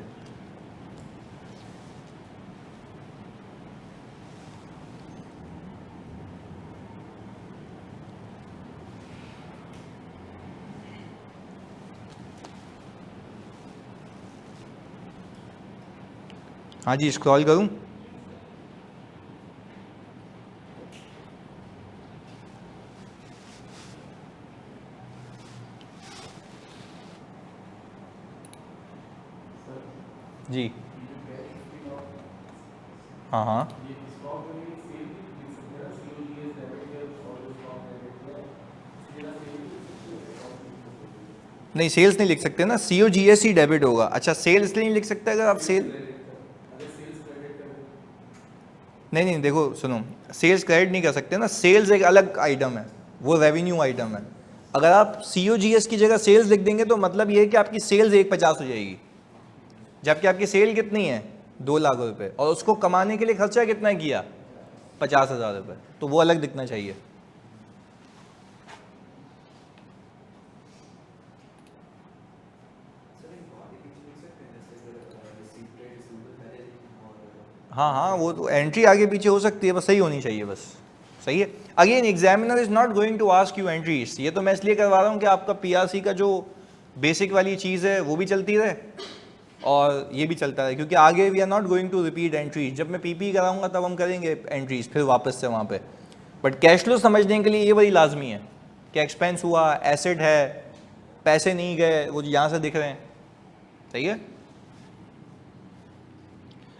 हाँ जी, स्क्रॉल करूं? जी हाँ हाँ, नहीं सेल्स नहीं लिख सकते ना, COGS ही डेबिट होगा। अच्छा, सेल्स इसलिए नहीं लिख सकते अगर आप सेल, नहीं नहीं देखो सुनो, सेल्स क्रेडिट नहीं कर सकते ना, सेल्स एक अलग आइटम है, वो रेवेन्यू आइटम है। अगर आप COGS की जगह सेल्स लिख देंगे तो मतलब ये है कि आपकी सेल्स 150 हो जाएगी, जबकि आपकी सेल कितनी है, 2 लाख रुपए, और उसको कमाने के लिए खर्चा कितना किया, 50,000 रुपये, तो वो अलग दिखना चाहिए। हाँ हाँ, वो तो एंट्री आगे पीछे हो सकती है, बस सही होनी चाहिए, बस सही है। Again examiner is not going to ask you entries, ये तो मैं इसलिए करवा रहा हूँ कि आपका PRC का जो बेसिक वाली चीज़ है वो भी चलती रहे और ये भी चलता रहे, क्योंकि आगे we are not going to repeat entries. जब मैं PP कराऊंगा तब हम करेंगे एंट्रीज फिर वापस से वहाँ पे, बट कैश फ्लो समझने के लिए ये बड़ी लाजमी है कि एक्सपेंस हुआ, एसेट है, पैसे नहीं गए, वो यहाँ से दिख रहे हैं, सही है।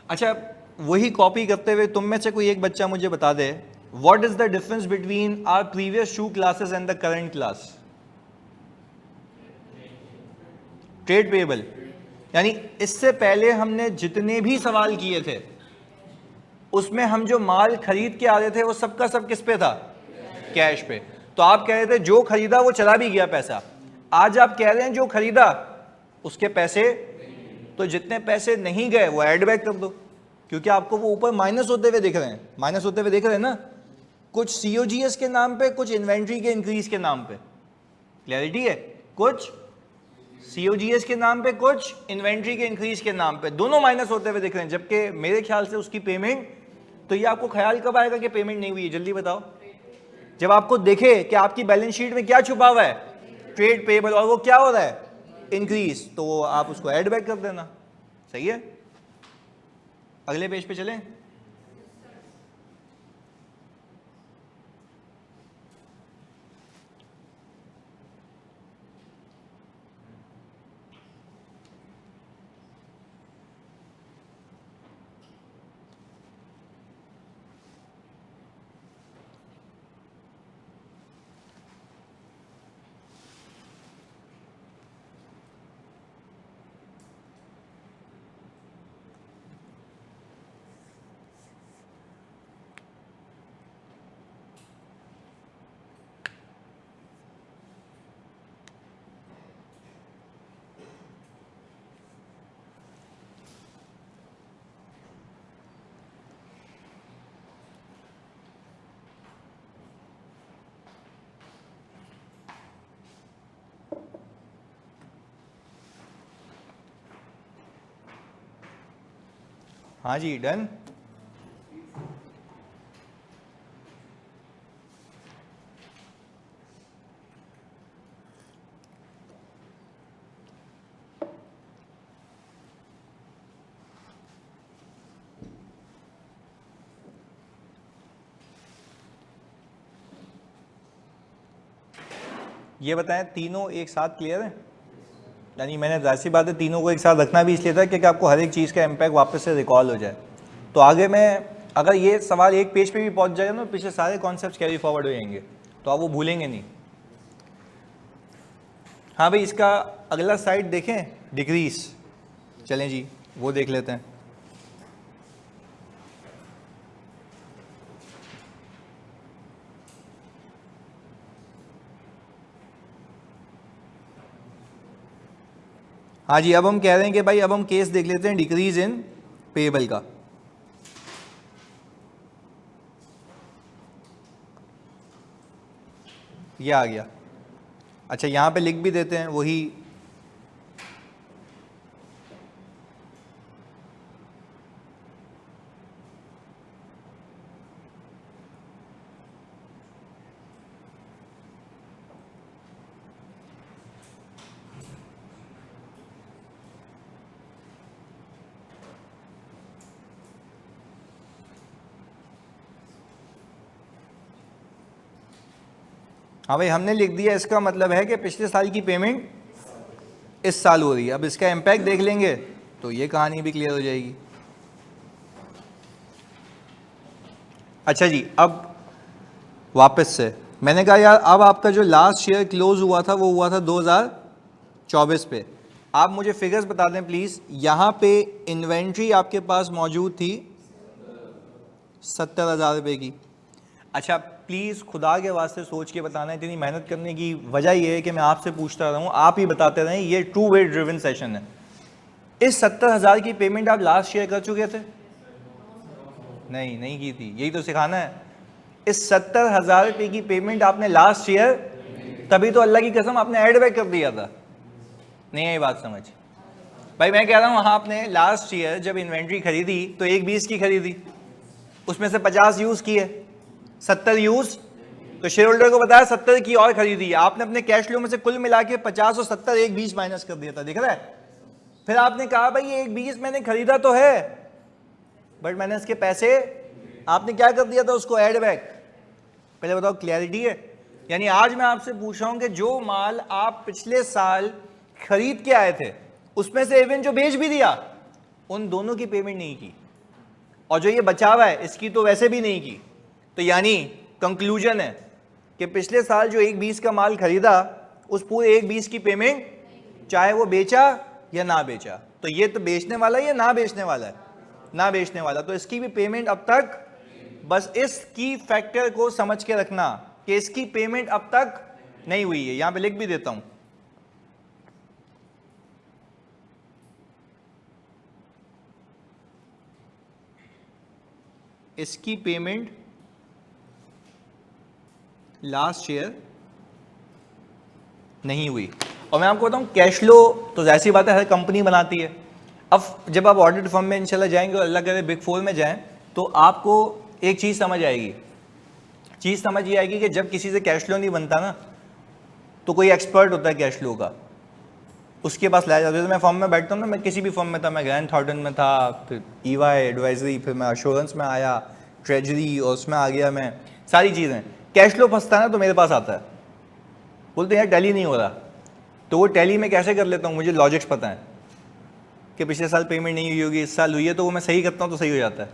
अच्छा, वही कॉपी करते हुए तुम में से कोई एक बच्चा मुझे बता दे what is the difference between our previous 2 classes and the current class? Trade payable, यानी इससे पहले हमने जितने भी सवाल किए थे उसमें हम जो माल खरीद के आ रहे थे वो सबका सब किस पे था? कैश पे। तो आप कह रहे थे जो खरीदा वो चला भी गया पैसा, आज आप कह रहे हैं जो खरीदा उसके पैसे, तो जितने पैसे नहीं गए वो ऐड बैक कर दो, क्योंकि आपको वो ऊपर माइनस होते हुए दिख रहे हैं, माइनस होते हुए दिख रहे हैं ना, कुछ सीओजीएस के नाम पे, कुछ इन्वेंट्री के इंक्रीज के नाम पे। क्लैरिटी है? कुछ सीओजीएस के नाम पे, कुछ इन्वेंट्री के इंक्रीज के नाम पे, दोनों माइनस होते हुए दिख रहे हैं, जबकि मेरे ख्याल से उसकी पेमेंट, तो ये आपको ख्याल कब आएगा कि पेमेंट नहीं हुई है? जल्दी बताओ। जब आपको देखे कि आपकी बैलेंस शीट में क्या छुपा हुआ है? ट्रेड पेएबल, और वो क्या हो रहा है? इंक्रीज, तो आप उसको ऐड बैक कर देना। सही है? अगले पेज पे चलें। हाँ जी, डन। ये बताएं, तीनों एक साथ क्लियर है? यानी मैंने जाहिर सी बात है तीनों को एक साथ रखना भी इसलिए था कि आपको हर एक चीज़ का इम्पैक्ट वापस से रिकॉल हो जाए। तो आगे मैं, अगर ये सवाल एक पेज पे भी पहुंच जाएगा ना, पिछले सारे कॉन्सेप्ट्स कैरी फॉरवर्ड हो जाएंगे, तो आप वो भूलेंगे नहीं। हाँ भाई, इसका अगला साइड देखें, डिक्रीज। चलें जी, वो देख लेते हैं। हाँ जी, अब हम कह रहे हैं कि भाई अब हम केस देख लेते हैं डिक्रीज इन पेएबल का। ये आ गया। अच्छा, यहाँ पे लिख भी देते हैं वही। हाँ भाई, हमने लिख दिया, इसका मतलब है कि पिछले साल की पेमेंट इस साल हो रही है। अब इसका इम्पैक्ट देख लेंगे तो ये कहानी भी क्लियर हो जाएगी। अच्छा जी, अब वापस से मैंने कहा यार, अब आपका जो लास्ट शेयर क्लोज हुआ था वो हुआ था 2024 पे। आप मुझे फिगर्स बता दें प्लीज़। यहाँ पे इन्वेंट्री आपके पास मौजूद थी 70,000 रुपये की। अच्छा, प्लीज़ खुदा के वास्ते सोच के बताना, इतनी मेहनत करने की वजह ये है कि मैं आपसे पूछता रहूँ, आप ही बताते रहें। ये टू वे ड्रिवन सेशन है। इस 70,000 की पेमेंट आप लास्ट शेयर कर चुके थे? नहीं की थी। यही तो सिखाना है। इस 70,000 रुपये की पेमेंट आपने लास्ट ईयर, तभी तो अल्लाह की कसम आपने ऐड बैक कर दिया था। नहीं आई बात समझ? भाई मैं कह रहा हूँ, हाँ, आपने लास्ट ईयर जब इन्वेंट्री खरीदी तो 1.20 की खरीदी, उसमें से 50 यूज़ किए, 70 यूज़, तो शेयर होल्डर को बताया 70 की और खरीदी। आपने अपने कैश फ्लो में से कुल मिला के 50 और 70 1.20 माइनस कर दिया था, दिख रहा है? फिर आपने कहा भाई ये 1.20 मैंने खरीदा तो है, बट मैंने इसके पैसे, आपने क्या कर दिया था? उसको ऐड बैक। पहले बताओ, क्लैरिटी है? यानी आज मैं आपसे पूछ रहा हूं कि जो माल आप पिछले साल खरीद के आए थे उसमें से इवन जो बेच भी दिया, उन दोनों की पेमेंट नहीं की, और जो ये बचा हुआ है इसकी तो वैसे भी नहीं की। तो यानी कंक्लूजन है कि पिछले साल जो 1/20 का माल खरीदा उस पूरे 1/20 की पेमेंट, चाहे वो बेचा या ना बेचा, तो ये तो बेचने वाला है या ना बेचने वाला है, ना बेचने वाला, तो इसकी भी पेमेंट अब तक, बस इस की फैक्टर को समझ के रखना कि इसकी पेमेंट अब तक नहीं हुई है। यहां पे लिख भी देता हूं, इसकी पेमेंट लास्ट ईयर नहीं हुई। और मैं आपको बताऊं कैश फ्लो तो जैसी बात है हर कंपनी बनाती है। अब जब आप ऑडिट फर्म में इंशाल्लाह जाएंगे और अल्लाह करे बिग 4 में जाएं तो आपको एक चीज़ समझ आएगी, चीज़ समझ ये आएगी कि जब किसी से कैश फ्लो नहीं बनता ना तो कोई एक्सपर्ट होता है कैश फ्लो का, उसके पास लाया जाता है। तो मैं फर्म में बैठता हूँ ना, मैं किसी भी फर्म में था, मैं ग्रैंड थॉर्टन में था, फिर EY एडवाइजरी, फिर मैं अश्योरेंस में आया, ट्रेजरी, और उसमें आ गया मैं, सारी चीज़ें। कैश फ्लो फंसता है ना तो मेरे पास आता है, बोलते हैं यार टैली नहीं हो रहा, तो वो टैली में कैसे कर लेता हूँ, मुझे लॉजिक्स पता है कि पिछले साल पेमेंट नहीं हुई होगी, इस साल हुई है, तो वो मैं सही करता हूँ तो सही हो जाता है।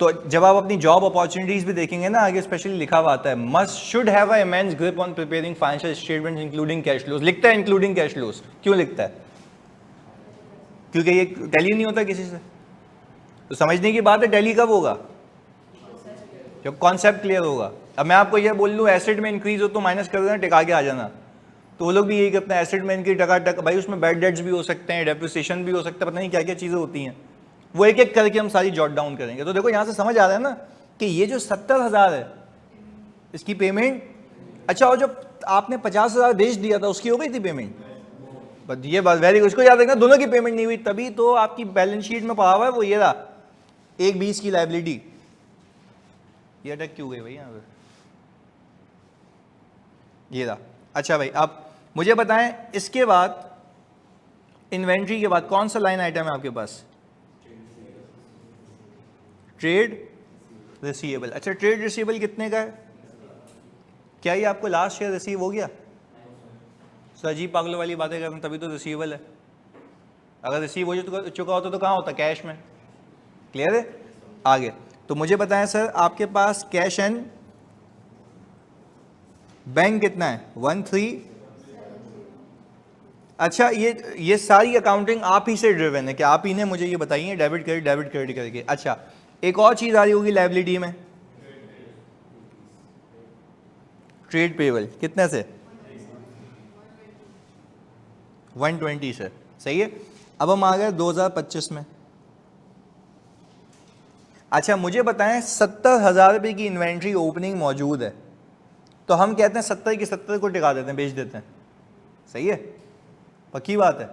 तो जब आप अपनी जॉब अपॉर्चुनिटीज भी देखेंगे ना, आगे स्पेशली लिखा हुआ आता है must should have a immense grip on preparing financial statements including cash flows. लिखता है इंक्लूडिंग कैश फ्लोज, क्यों लिखता है? क्योंकि ये टैली नहीं होता किसी से। तो समझने की बात है, टैली कब होगा? जब कॉन्सेप्ट क्लियर होगा। अब मैं आपको ये बोल दूं एसेट में इंक्रीज हो तो माइनस कर देना, टिका के आ जाना, तो वो लोग भी यही करते हैं, एसेट में इनकी टका, भाई उसमें बैड डेट्स भी हो सकते हैं, डेप्रिसिएशन भी हो सकता है, पता नहीं क्या क्या चीज़ें होती हैं, वो एक एक करके हम सारी जॉट डाउन करेंगे। तो देखो यहाँ से समझ आ रहा है ना कि ये जो 70,000 है इसकी पेमेंट, अच्छा, और जो आपने 50,000 बेच दिया था उसकी हो गई थी पेमेंट, बस ये बात वेरी गुड, इसको याद रखना, दोनों की पेमेंट नहीं हुई, तभी तो आपकी बैलेंस शीट में पड़ा हुआ है वो ये रहा 1/20 की लाइबिलिटी। ये अटक क्यों गई भाई यहाँ पे, ये रहा। अच्छा भाई, अब मुझे बताएं इसके बाद इन्वेंट्री के बाद कौन सा लाइन आइटम है आपके पास? Trade receivable. अच्छा, ट्रेड रिसीवेबल कितने का है? क्या ये आपको लास्ट ईयर रिसीव हो गया? सर अजीब पागलों वाली बातें कर रहे हैं, तभी तो रिसीवेबल है। अगर रिसीव हो चुका होता तो कहाँ होता? कैश में। क्लियर है? आगे तो मुझे बताएं सर, आपके पास कैश एंड बैंक कितना है? 13। अच्छा, ये सारी अकाउंटिंग आप ही से ड्रिवन है कि आप ही ने मुझे ये बताइए डेबिट क्रेडिट करके। अच्छा, एक और चीज आ रही होगी लायबिलिटी में, ट्रेड पेबल, कितने से? 120 से, सही है। अब हम आ गए 2025 में। अच्छा, मुझे बताएं 70,000 रुपये की इन्वेंट्री ओपनिंग मौजूद है, तो हम कहते हैं 70 की 70 को टिका देते हैं, बेच देते हैं, सही है, पक्की बात है।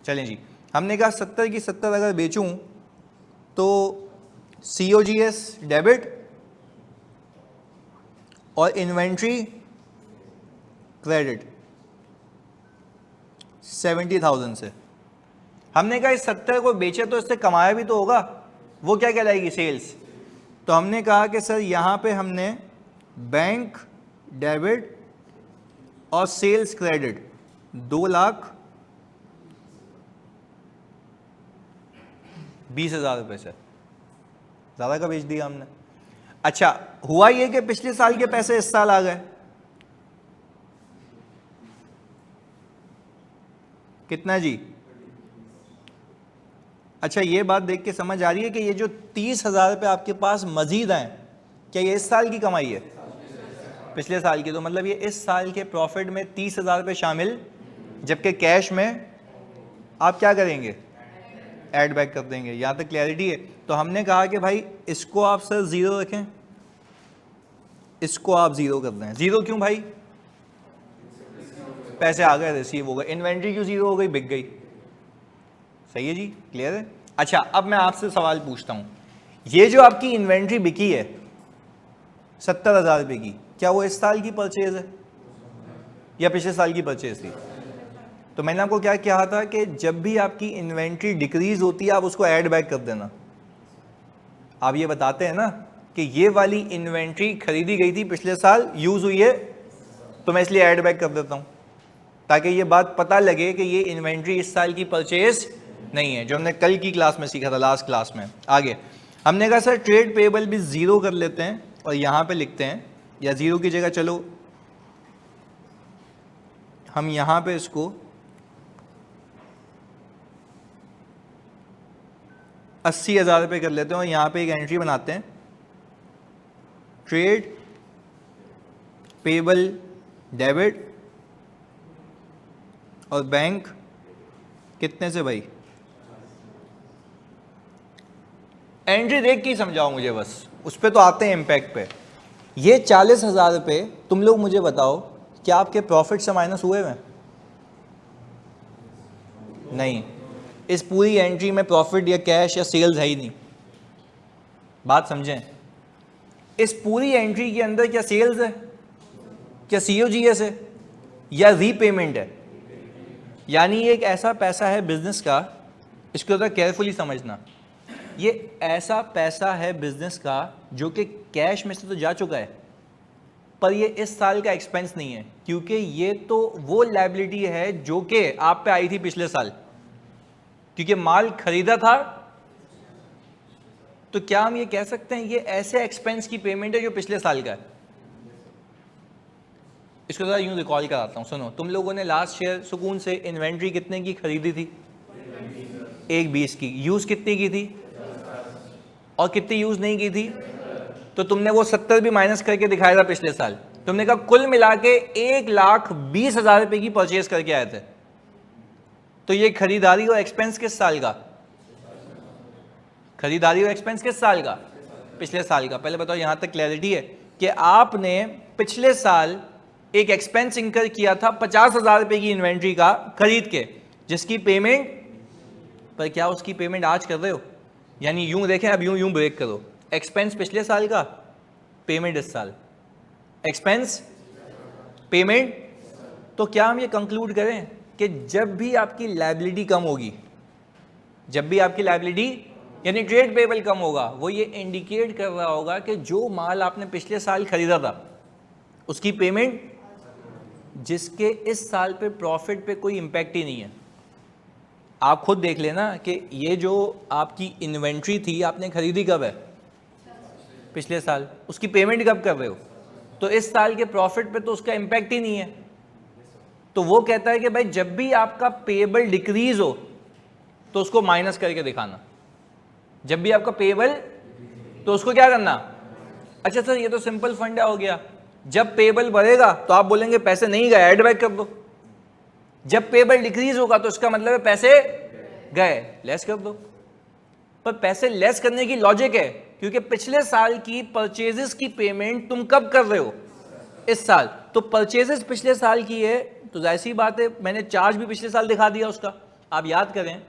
चलें जी, हमने कहा 70 की 70 अगर बेचूं तो COGS डेबिट और इन्वेंट्री क्रेडिट 70,000 से। हमने कहा इस 70 को बेचे तो इससे कमाया भी तो होगा, वो क्या कहलाएगी? सेल्स। तो हमने कहा कि सर यहाँ पे हमने बैंक डेबिट और सेल्स क्रेडिट 2,20,000 रुपये से ज़्यादा का बेच दिया हमने। अच्छा, हुआ ये कि पिछले साल के पैसे इस साल आ गए, कितना जी? अच्छा, ये बात देख के समझ आ रही है कि ये जो 30,000 रुपये आपके पास मजीद हैं, क्या ये इस साल की कमाई है? पिछले साल की। तो मतलब ये इस साल के प्रॉफिट में 30,000 रुपये शामिल, जबकि कैश में आप क्या करेंगे? ऐड बैक कर देंगे। यहाँ तक क्लैरिटी है? तो हमने कहा कि भाई इसको आप सर ज़ीरो रखें, इसको आप ज़ीरो कर दें। ज़ीरो क्यों भाई? पैसे आ गए, रिसीव हो गए। इन्वेंट्री क्यों ज़ीरो हो गई? बिक गई। सही है जी, क्लियर है? अच्छा, अब मैं आपसे सवाल पूछता हूँ, ये जो आपकी इन्वेंट्री बिकी है 70,000 रुपये की, क्या वो इस साल की परचेज है या पिछले साल की परचेज थी? तो मैंने आपको क्या कहा था कि जब भी आपकी इन्वेंट्री डिक्रीज होती है आप उसको ऐड बैक कर देना। आप ये बताते हैं ना कि ये वाली इन्वेंट्री खरीदी गई थी पिछले साल, यूज हुई है, तो मैं इसलिए ऐड बैक कर देता हूँ ताकि ये बात पता लगे कि ये इन्वेंट्री इस साल की परचेज नहीं है, जो हमने कल की क्लास में सीखा था, लास्ट क्लास में। आगे हमने कहा सर ट्रेड पेबल भी ज़ीरो कर लेते हैं, और यहाँ पे लिखते हैं, या ज़ीरो की जगह चलो हम यहाँ पे इसको 80,000 रुपये कर लेते हैं और यहाँ पे एक एंट्री बनाते हैं, ट्रेड पेबल डेबिट और बैंक कितने से भाई, एंट्री देख के ही समझाओ मुझे बस, उस पर तो आते हैं इम्पैक्ट पे। ये 40,000 रुपये तुम लोग मुझे बताओ क्या आपके प्रॉफिट से माइनस हुए हैं? नहीं, इस पूरी एंट्री में प्रॉफिट या कैश या सेल्स है ही नहीं। बात समझें, इस पूरी एंट्री के अंदर क्या सेल्स है, क्या सीओजीएस है, या रीपेमेंट है? यानी ये एक ऐसा पैसा है बिजनेस का, इसको ज़रा केयरफुली समझना, ये ऐसा पैसा है बिजनेस का जो कि कैश में से तो जा चुका है, पर ये इस साल का एक्सपेंस नहीं है, क्योंकि ये तो वो लायबिलिटी है जो कि आप पे आई थी पिछले साल, क्योंकि माल खरीदा था। तो क्या हम ये कह सकते हैं ये ऐसे एक्सपेंस की पेमेंट है जो पिछले साल का है? इसको जरा यूं रिकॉल कराता हूं, सुनो। तुम लोगों ने लास्ट ईयर सुकून से इन्वेंट्री कितने की खरीदी थी? 120 की। यूज कितनी की थी और कितनी यूज नहीं की थी? तो तुमने वो 70 भी माइनस करके दिखाया था पिछले साल। तुमने कहा कुल मिला के 1,20,000 रुपए की परचेज करके आए थे। तो ये खरीदारी और एक्सपेंस किस साल का? खरीदारी और एक्सपेंस किस साल का? पिछले साल का। पहले बताओ, यहां तक क्लैरिटी है कि आपने पिछले साल एक एक्सपेंस इंकर किया था 50,000 रुपए की इन्वेंट्री का खरीद के, जिसकी पेमेंट, पर क्या उसकी पेमेंट आज कर रहे हो? यानी यूं देखें, अब यूं ब्रेक करो, एक्सपेंस पिछले साल का, पेमेंट इस साल, एक्सपेंस पेमेंट। तो क्या हम ये कंक्लूड करें कि जब भी आपकी लायबिलिटी कम होगी, जब भी आपकी लायबिलिटी यानी ट्रेड पेबल कम होगा, वो ये इंडिकेट कर रहा होगा कि जो माल आपने पिछले साल खरीदा था उसकी पेमेंट, जिसके इस साल पे प्रॉफिट पे कोई इंपैक्ट ही नहीं है। आप खुद देख लेना कि ये जो आपकी इन्वेंट्री थी आपने खरीदी कब है? पिछले साल। उसकी पेमेंट कब कर रहे हो? तो इस साल के प्रॉफिट पे तो उसका इंपैक्ट ही नहीं है। तो वो कहता है कि भाई जब भी आपका पेबल डिक्रीज हो तो उसको माइनस करके दिखाना, जब भी आपका पेबल, तो उसको क्या करना? अच्छा सर, ये तो सिंपल फंडा हो गया, जब पेबल बढ़ेगा तो आप बोलेंगे पैसे नहीं गए, ऐड बैक कर दो। जब पेबल डिक्रीज होगा तो इसका मतलब है पैसे गए, लेस कर दो। पर पैसे लेस करने की लॉजिक है, क्योंकि पिछले साल की परचेजेस की पेमेंट तुम कब कर रहे हो? इस साल। तो परचेजेस पिछले साल की है, तो जाहिर सी बात है मैंने चार्ज भी पिछले साल दिखा दिया उसका। आप याद करें,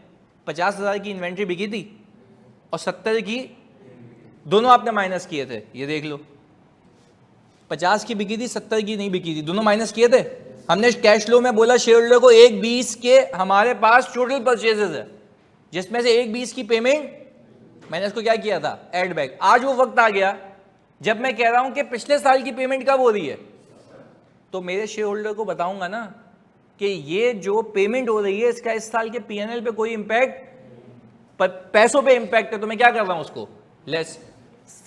50,000 की इन्वेंट्री बिकी थी और 70 की दोनों आपने माइनस किए थे। ये देख लो, 50 की बिकी थी, 70 की नहीं बिकी थी, दोनों माइनस किए थे हमने। कैश फ्लो में बोला शेयर होल्डर को 1,20 के हमारे पास टोटल परचेजेस है, जिसमें से 1,20 की पेमेंट मैंने इसको क्या किया था? Add back. आज वो वक्त आ गया जब मैं कह रहा हूं कि पिछले साल की पेमेंट कब हो रही है, तो मेरे शेयर होल्डर को बताऊंगा ना कि ये जो पेमेंट हो रही है इसका इस साल के पीएनएल पे कोई इंपैक्ट, पर पैसों पे इंपैक्ट है, तो मैं क्या कर रहा हूं उसको less.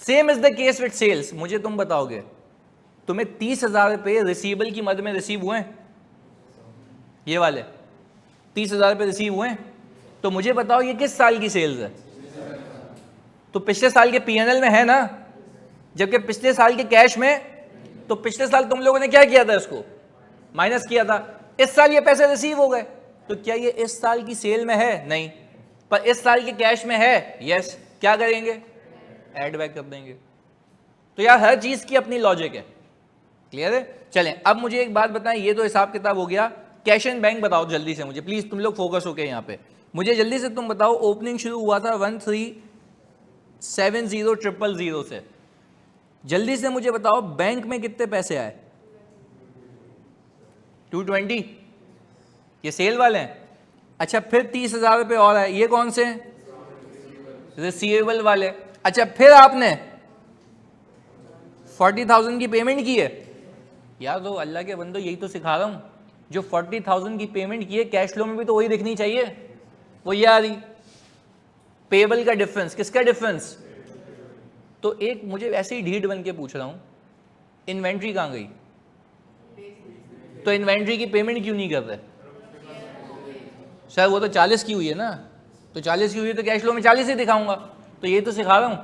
Same is the case with sales. मुझे तुम बताओगे तुम्हें 30,000 रुपये रिसीवेबल की मद में रिसीव हुए हैं, ये वाले 30,000 रुपये रिसीव हुए हैं, तो मुझे बताओ ये किस साल की सेल्स है? तो पिछले साल के पीएनएल में है ना, जबकि पिछले साल के कैश में, तो पिछले साल तुम लोगों ने क्या किया था? इसको माइनस किया था। इस साल ये पैसे रिसीव हो गए, तो क्या ये इस साल की सेल में है? नहीं। पर इस साल के कैश में है? यस। क्या करेंगे? ऐड बैक कर देंगे। तो यार हर चीज की अपनी लॉजिक है, क्लियर है? चलें, अब मुझे एक बात बताएं, ये तो हिसाब किताब हो गया, कैश एंड बैंक बताओ जल्दी से मुझे, प्लीज तुम लोग फोकस होके यहाँ पे मुझे जल्दी से तुम बताओ। ओपनिंग शुरू हुआ था 1370,000 से, जल्दी से मुझे बताओ बैंक में कितने पैसे आए? 220, ये सेल वाले हैं। अच्छा, फिर 30,000 रुपये और आए, ये कौन से? रिसीवेबल वाले। अच्छा, फिर आपने 40,000 की पेमेंट की है। यार तो अल्लाह के बंदो, यही तो सिखा रहा हूं, जो 40,000 की पेमेंट की है कैश फ्लो में भी तो वही दिखनी चाहिए। वो ये आ रही पेबल का डिफरेंस, किसका डिफरेंस? तो तो एक मुझे ऐसे ही ढीठ बन के पूछ रहा हूँ, इन्वेंट्री कहाँ गई? तो इन्वेंट्री की पेमेंट क्यों नहीं कर रहे? सर वो तो 40 की हुई है ना, तो 40 की हुई है तो कैश फ्लो में 40 ही दिखाऊंगा। तो ये तो सिखा रहा हूँ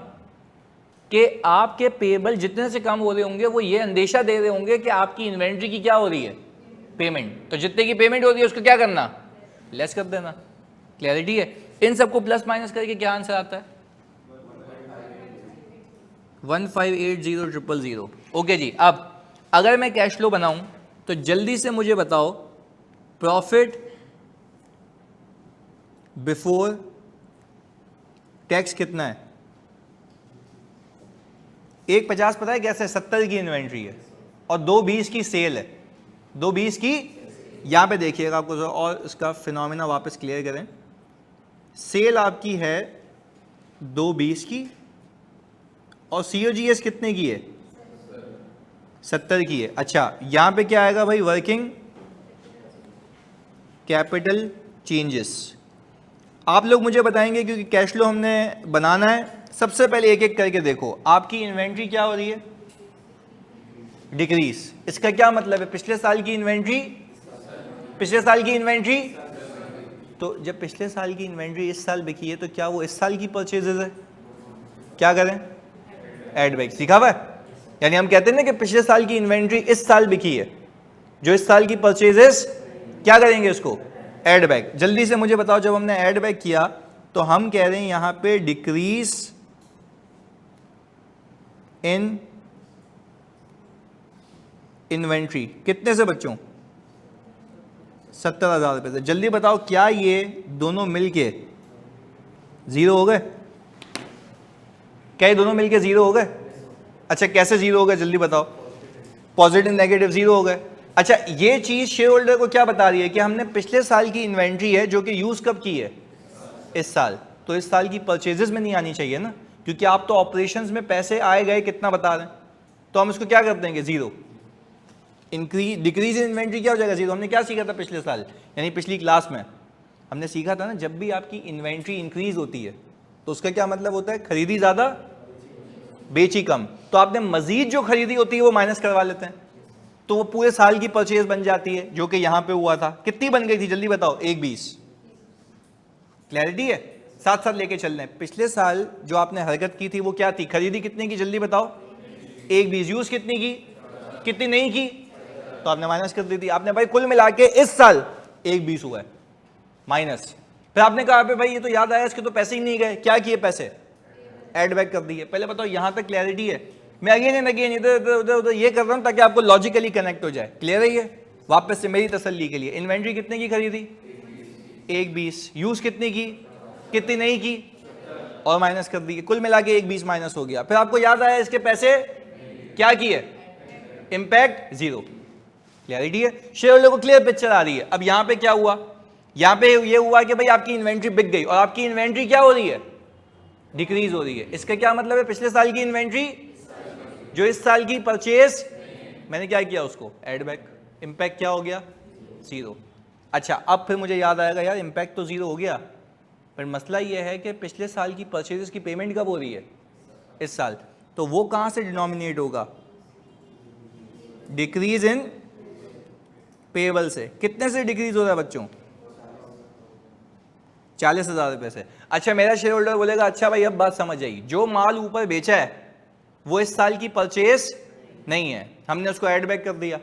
कि आपके पेबल जितने से कम हो रहे होंगे वो ये अंदेशा दे रहे होंगे कि आपकी इन्वेंट्री की क्या हो रही है? पेमेंट। तो जितने की पेमेंट हो रही है उसको क्या करना? लेस कर देना। क्लैरिटी है? इन सबको प्लस माइनस करके क्या आंसर आता है? 1580000। ओके जी, अब अगर मैं कैश फ्लो बनाऊं तो जल्दी से मुझे बताओ प्रॉफिट बिफोर टैक्स कितना है? 150 पता है कैसे? 70 की इन्वेंट्री है और 220 की सेल है। 220 की, यहां पे देखिएगा आपको और इसका फिनोमिना वापस क्लियर करें। सेल आपकी है 220 की और COGS कितने की है? 70 की है। अच्छा, यहां पे क्या आएगा भाई? Working capital changes. आप लोग मुझे बताएंगे क्योंकि कैश फ्लो हमने बनाना है। सबसे पहले एक एक करके देखो, आपकी इन्वेंट्री क्या हो रही है? डिक्रीज। इसका क्या मतलब है? पिछले साल की इन्वेंट्री, पिछले साल की इन्वेंट्री, तो जब पिछले साल की इन्वेंट्री इस साल बिकी है तो क्या वो इस साल की परचेजेज है? क्या करें? Add back. सीखा हुआ है? यानी हम कहते हैं ना कि पिछले साल की इन्वेंट्री इस साल बिकी है, जो इस साल की परचेजेस क्या करेंगे? उसको एड बैक। जल्दी से मुझे बताओ, जब हमने एड बैक किया तो हम कह रहे हैं यहां पे डिक्रीज इन इन्वेंट्री कितने से बच्चों? 70,000 रुपए से। जल्दी बताओ क्या ये दोनों मिलके जीरो हो गए? क्या ये दोनों मिलके जीरो हो गए? अच्छा, कैसे जीरो हो गए जल्दी बताओ? पॉजिटिव नेगेटिव जीरो हो गए। अच्छा, ये चीज शेयर होल्डर को क्या बता रही है कि हमने पिछले साल की इन्वेंट्री है जो कि यूज कब की है? इस साल। तो इस साल की परचेजेस में नहीं आनी चाहिए ना, क्योंकि आप तो ऑपरेशंस में पैसे आए गए कितना बता रहे हैं, तो हम इसको क्या कर देंगे? Zero. Increase decrease in inventory क्या हो जाएगा? जीरो। हमने क्या सीखा था पिछले साल, यानी पिछली क्लास में हमने सीखा था ना, जब भी आपकी इन्वेंट्री इंक्रीज होती है तो उसका क्या मतलब होता है? खरीदी ज्यादा, बेची कम। तो आपने मजीद जो खरीदी होती है वो माइनस करवा लेते हैं, तो वो पूरे साल की परचेज बन जाती है, जो कि यहां पे हुआ था। कितनी बन गई थी जल्दी बताओ? 120। क्लैरिटी है? साथ साथ लेके चल रहे हैं। पिछले साल जो आपने हरकत की थी वो क्या थी? खरीदी कितने की जल्दी बताओ? 120। यूज कितनी की? कितनी नहीं की? तो आपने माइनस कर दी थी। आपने भाई कुल मिला के इस साल 120 हुआ है माइनस। फिर आपने कहा भाई ये तो याद आया, इसके तो पैसे ही नहीं गए। क्या किए? पैसे एड बैक कर दिए। पहले बताओ यहां तक क्लैरिटी है? मैं अगेन एंड अगेन इधर उधर ये कर रहा हूं ताकि आपको लॉजिकली कनेक्ट हो जाए। क्लियर है ये? वापस से मेरी तसल्ली के लिए, इन्वेंट्री कितने की खरीदी? 120। यूज कितनी की? कितनी नहीं की? और माइनस कर दी। कुल मिला के 120 माइनस हो गया। फिर आपको याद आया इसके पैसे क्या किए? Impact zero. क्लैरिटी है? शेयर होल्डर को क्लियर पिक्चर आ रही है। अब यहां पे क्या हुआ? यहां पे ये हुआ कि भाई आपकी इन्वेंट्री बिक गई और आपकी इन्वेंट्री क्या हो रही है? डिक्रीज हो रही है। इसका क्या मतलब है? पिछले साल की इन्वेंट्री जो इस साल की परचेज, मैंने क्या किया? उसको एड बैक। इंपैक्ट क्या हो गया? जीरो। अच्छा, अब फिर मुझे याद आएगा यार इंपैक्ट तो जीरो हो गया, पर मसला यह है कि पिछले साल की परचेजेस की पेमेंट कब हो रही है? इस साल। तो वो कहां से डिनोमिनेट होगा? डिक्रीज इन पेबल से। कितने से डिक्रीज हो रहा है बच्चों? 40,000 रुपए से। अच्छा, मेरा शेयर होल्डर बोलेगा अच्छा भाई अब बात समझ आई, जो माल ऊपर बेचा है वो इस साल की परचेज नहीं है, हमने उसको एड बैक कर दिया।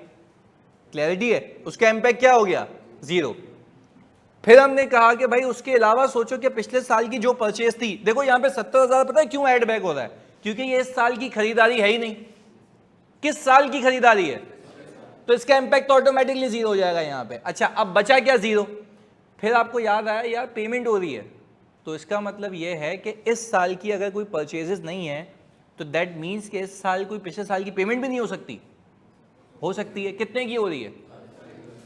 क्लैरिटी है? उसका इंपैक्ट क्या हो गया? जीरो। फिर हमने कहा कि भाई उसके अलावा सोचो कि पिछले साल की जो परचेज थी, देखो यहां पे 70,000 पता है क्यों ऐड बैक हो रहा है? क्योंकि ये इस साल की खरीदारी है ही नहीं। किस साल की खरीदारी है? तो इसका इंपैक्ट ऑटोमेटिकली जीरो हो जाएगा यहां पे। अच्छा, अब बचा क्या? जीरो। फिर आपको याद आया यार पेमेंट हो रही है, तो इसका मतलब यह है कि इस साल की अगर कोई परचेजेस नहीं है तो दैट मीन्स कि इस साल कोई पिछले साल की पेमेंट भी नहीं हो सकती। हो सकती है। कितने की हो रही है?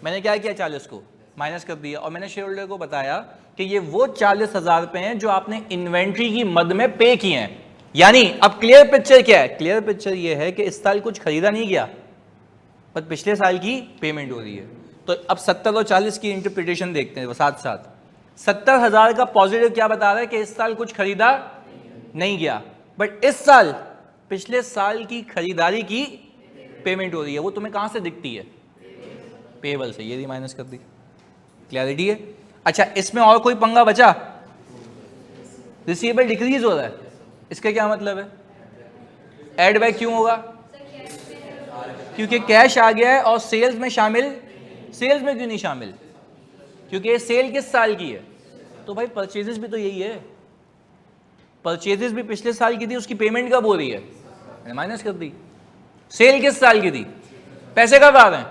मैंने क्या किया? 40 को माइनस कर दिया और मैंने शेयर होल्डर को बताया कि ये वो 40,000 रुपए हैं जो आपने इन्वेंट्री की मद में पे किए हैं। यानी अब क्लियर पिक्चर क्या है? क्लियर पिक्चर ये है कि इस साल कुछ खरीदा नहीं गया, पर पिछले साल की पेमेंट हो रही है। तो अब 70 और 40 की इंटरप्रिटेशन देखते हैं साथ साथ। 70,000 का पॉजिटिव क्या बता रहा है? कि इस साल कुछ खरीदा नहीं गया, बट इस साल पिछले साल की खरीदारी की पेमेंट हो रही है, वो तुम्हें कहां से दिखती है? पेबल से। ये भी माइनस कर दी। क्लैरिटी है? अच्छा, इसमें और कोई पंगा बचा? रिसीवेबल डिक्रीज हो रहा है, इसका क्या मतलब है? एड बैक क्यों होगा? क्योंकि कैश आ गया है और सेल्स में शामिल। सेल्स में क्यों नहीं शामिल? क्योंकि ये सेल किस साल की है? तो भाई परचेजेस भी तो यही है, परचेजेस भी पिछले साल की थी, उसकी पेमेंट कब हो रही है? मैंने माइनस कर दी। सेल किस साल की थी? पैसे कब आ रहे हैं?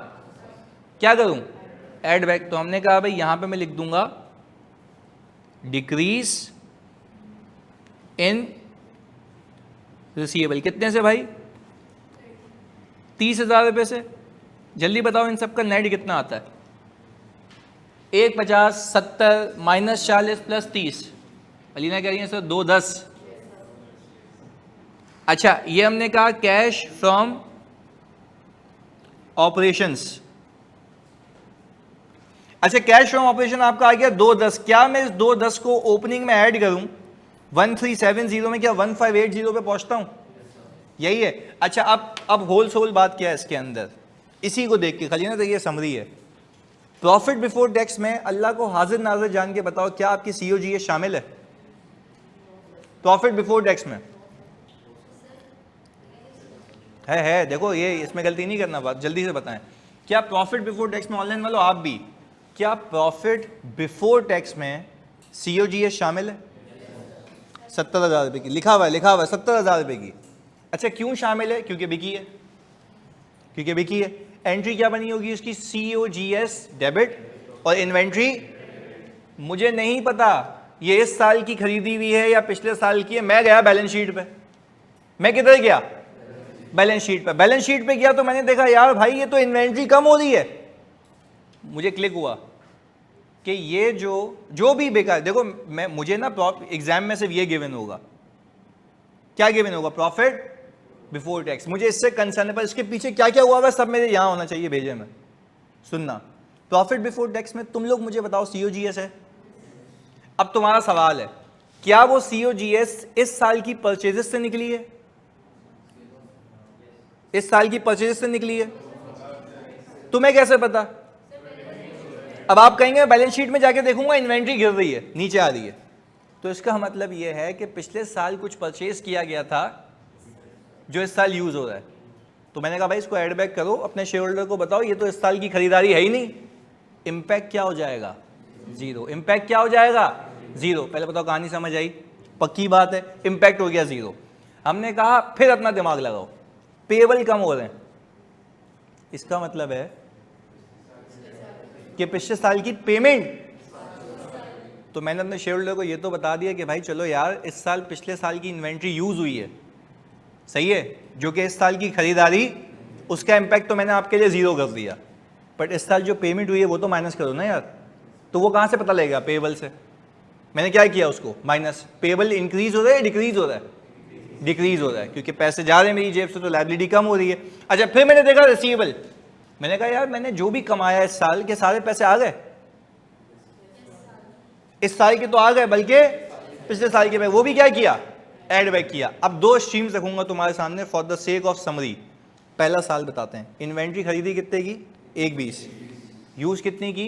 क्या करूं? Add back. तो हमने कहा भाई यहां पे मैं लिख दूंगा डिक्रीज इन रिसीवेबल। कितने से भाई? 30,000 रुपये से। जल्दी बताओ इन सब का नेट कितना आता है? 150, 70, -40 प्लस 30। अलीना कह रही है सर 210। अच्छा, ये हमने कहा कैश फ्रॉम ऑपरेशंस। अच्छा, कैश फ्रॉम ऑपरेशन आपका आ गया 210। क्या मैं इस 210 को ओपनिंग में ऐड करूं 1370 में, क्या 1580 पे पहुंचता हूं? यही है। अच्छा, अब होल सोल बात क्या है इसके अंदर, इसी को देख के खाली ना, तो ये समरी है। प्रॉफिट बिफोर टैक्स में अल्लाह को हाजिर नाजिर जान के बताओ, क्या आपकी सीओजीएस शामिल है प्रॉफिट बिफोर टैक्स में? है। देखो ये इसमें गलती नहीं करना, बात जल्दी से बताएं। क्या प्रॉफिट बिफोर टैक्स में, ऑनलाइन वालों आप भी, क्या प्रॉफिट बिफोर टैक्स में सीओजीएस शामिल है? 70,000 रुपए की लिखा हुआ है 70,000 रुपए की। अच्छा, क्यों शामिल है? क्योंकि बिकी है। एंट्री क्या बनी होगी उसकी? COGS debit. और इन्वेंट्री मुझे नहीं पता ये इस साल की खरीदी हुई है या पिछले साल की है। मैं गया बैलेंस शीट पे। मैं किधर गया? बैलेंस शीट पे। बैलेंस शीट पे गया तो मैंने देखा यार भाई ये तो इन्वेंट्री कम हो रही है। मुझे क्लिक हुआ कि ये जो भी बेकार, देखो मुझे ना एग्जाम में सिर्फ ये गिवन होगा। क्या गिवन होगा? Profit before tax. मुझे इससे कंसर्न है, पर इसके पीछे क्या क्या हुआ है सब मेरे यहां होना चाहिए भेजे में। सुनना, प्रॉफिट बिफोर टैक्स में तुम लोग मुझे बताओ सीओजीएस है। अब तुम्हारा सवाल है, क्या वो सीओजीएस इस साल की परचेजेस से निकली है? इस साल की परचेजेस से निकली है। तुम्हें कैसे पता? अब आप कहेंगे बैलेंस शीट में जाके देखूंगा इन्वेंट्री गिर रही है, नीचे आ रही है, तो इसका मतलब यह है कि पिछले साल कुछ परचेज किया गया था जो इस साल यूज हो रहा है। तो मैंने कहा भाई इसको ऐड बैक करो, अपने शेयर होल्डर को बताओ ये तो इस साल की खरीदारी है ही नहीं। इंपैक्ट क्या हो जाएगा? जीरो। इंपैक्ट क्या हो जाएगा? जीरो। पहले बताओ कहानी समझ आई? पक्की बात है, इंपैक्ट हो गया जीरो। हमने कहा फिर अपना दिमाग लगाओ, पेबल कम हो रहे हैं, इसका मतलब है कि पिछले साल की पेमेंट। तो मैंने अपने शेयर होल्डर को ये तो बता दिया कि भाई चलो यार इस साल पिछले साल की इन्वेंट्री यूज हुई है, सही है, जो कि इस साल की खरीदारी, उसका इंपैक्ट तो मैंने आपके लिए जीरो कर दिया, बट इस साल जो पेमेंट हुई है वो तो माइनस करो ना यार। तो वो कहां से पता लगेगा? पेबल से। मैंने क्या किया उसको? माइनस। पेबल इंक्रीज हो रहा है, डिक्रीज हो रहा है? डिक्रीज हो रहा है, क्योंकि पैसे जा रहे हैं मेरी जेब से, तो लायबिलिटी कम हो रही है। अच्छा, फिर मैंने देखा रिसीवेबल। मैंने कहा यार मैंने जो भी कमाया इस साल के सारे पैसे आ गए, इस साल के तो आ गए, बल्कि पिछले साल के, वो भी क्या किया? ऐड बैक किया। अब दो स्ट्रीम्स रखूंगा तुम्हारे सामने for the sake of summary. पहला साल बताते हैं। इन्वेंट्री खरीदी कितने की? 120। यूज कितनी की?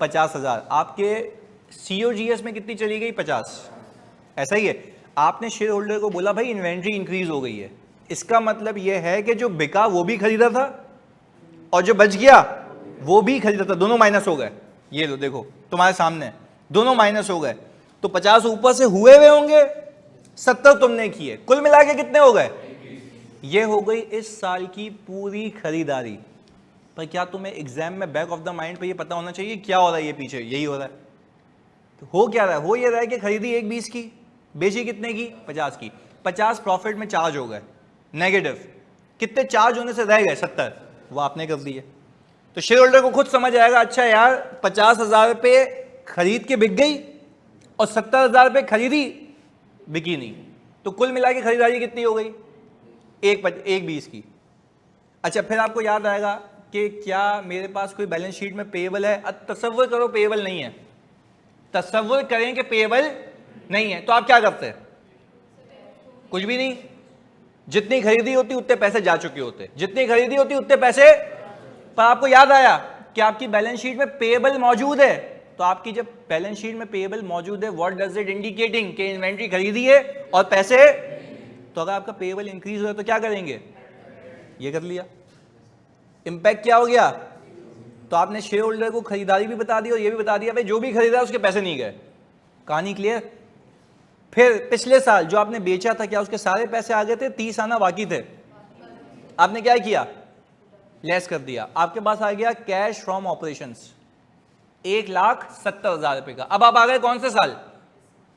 50,000। आपके सीओजीएस में कितनी चली गई? 50। ऐसा ही है। आपने शेयर होल्डर को बोला भाई इन्वेंट्री इंक्रीज हो गई है, इसका मतलब यह है कि जो बिका वो भी खरीदा था और जो बच गया वो भी खरीदा था, दोनों माइनस हो गए। ये लो देखो तुम्हारे सामने, दोनों माइनस हो गए। तो 50 ऊपर से हुए होंगे, 70 तुमने किए, कुल मिला के कितने हो गए? ये हो गई इस साल की पूरी खरीदारी। पर क्या तुम्हें एग्जाम में बैक ऑफ द माइंड पे ये पता होना चाहिए क्या हो रहा है? ये पीछे यही हो रहा है। तो हो क्या रहा है? हो ये रहा है कि खरीदी 120 की, बेची कितने की? 50 की। 50 प्रॉफिट में चार्ज हो गए नेगेटिव। कितने चार्ज होने से रह गए? 70। वो आपने कर दिए। तो शेयर होल्डर को खुद समझ आएगा, अच्छा यार 50,000 रुपये खरीद के बिक गई और 70,000 रुपये खरीदी बिकी नहीं, तो कुल मिला के खरीदारी कितनी हो गई? 120 की। अच्छा, फिर आपको याद आएगा कि क्या मेरे पास कोई बैलेंस शीट में पेएबल है? तसव्वुर करो पेएबल नहीं है, तसव्वुर करें कि पेएबल नहीं है, तो आप क्या करते हैं? कुछ भी नहीं, जितनी खरीदी होती उतने पैसे जा चुके होते, जितनी खरीदी होती उतने पैसे। पर आपको याद आया कि आपकी बैलेंस शीट में पेएबल मौजूद है, तो आपकी जब बैलेंस शीट में पेएबल मौजूद है, व्हाट डज इट इंडिकेटिंग कि इन्वेंट्री खरीदी है और पैसे। तो अगर आपका पेएबल इंक्रीज हो तो क्या करेंगे, ये कर लिया, इंपैक्ट क्या हो गया। तो आपने शेयर होल्डर को खरीदारी भी बता दी और ये भी बता दिया भाई जो भी खरीदा उसके पैसे नहीं गए, कहानी क्लियर। फिर पिछले साल जो आपने बेचा था क्या उसके सारे पैसे आ गए थे, 30 आना बाकी थे, आपने क्या किया, लेस कर दिया, आपके पास आ गया कैश फ्रॉम ऑपरेशंस 1,70,000 रुपए का। अब आप आ गए कौन से साल,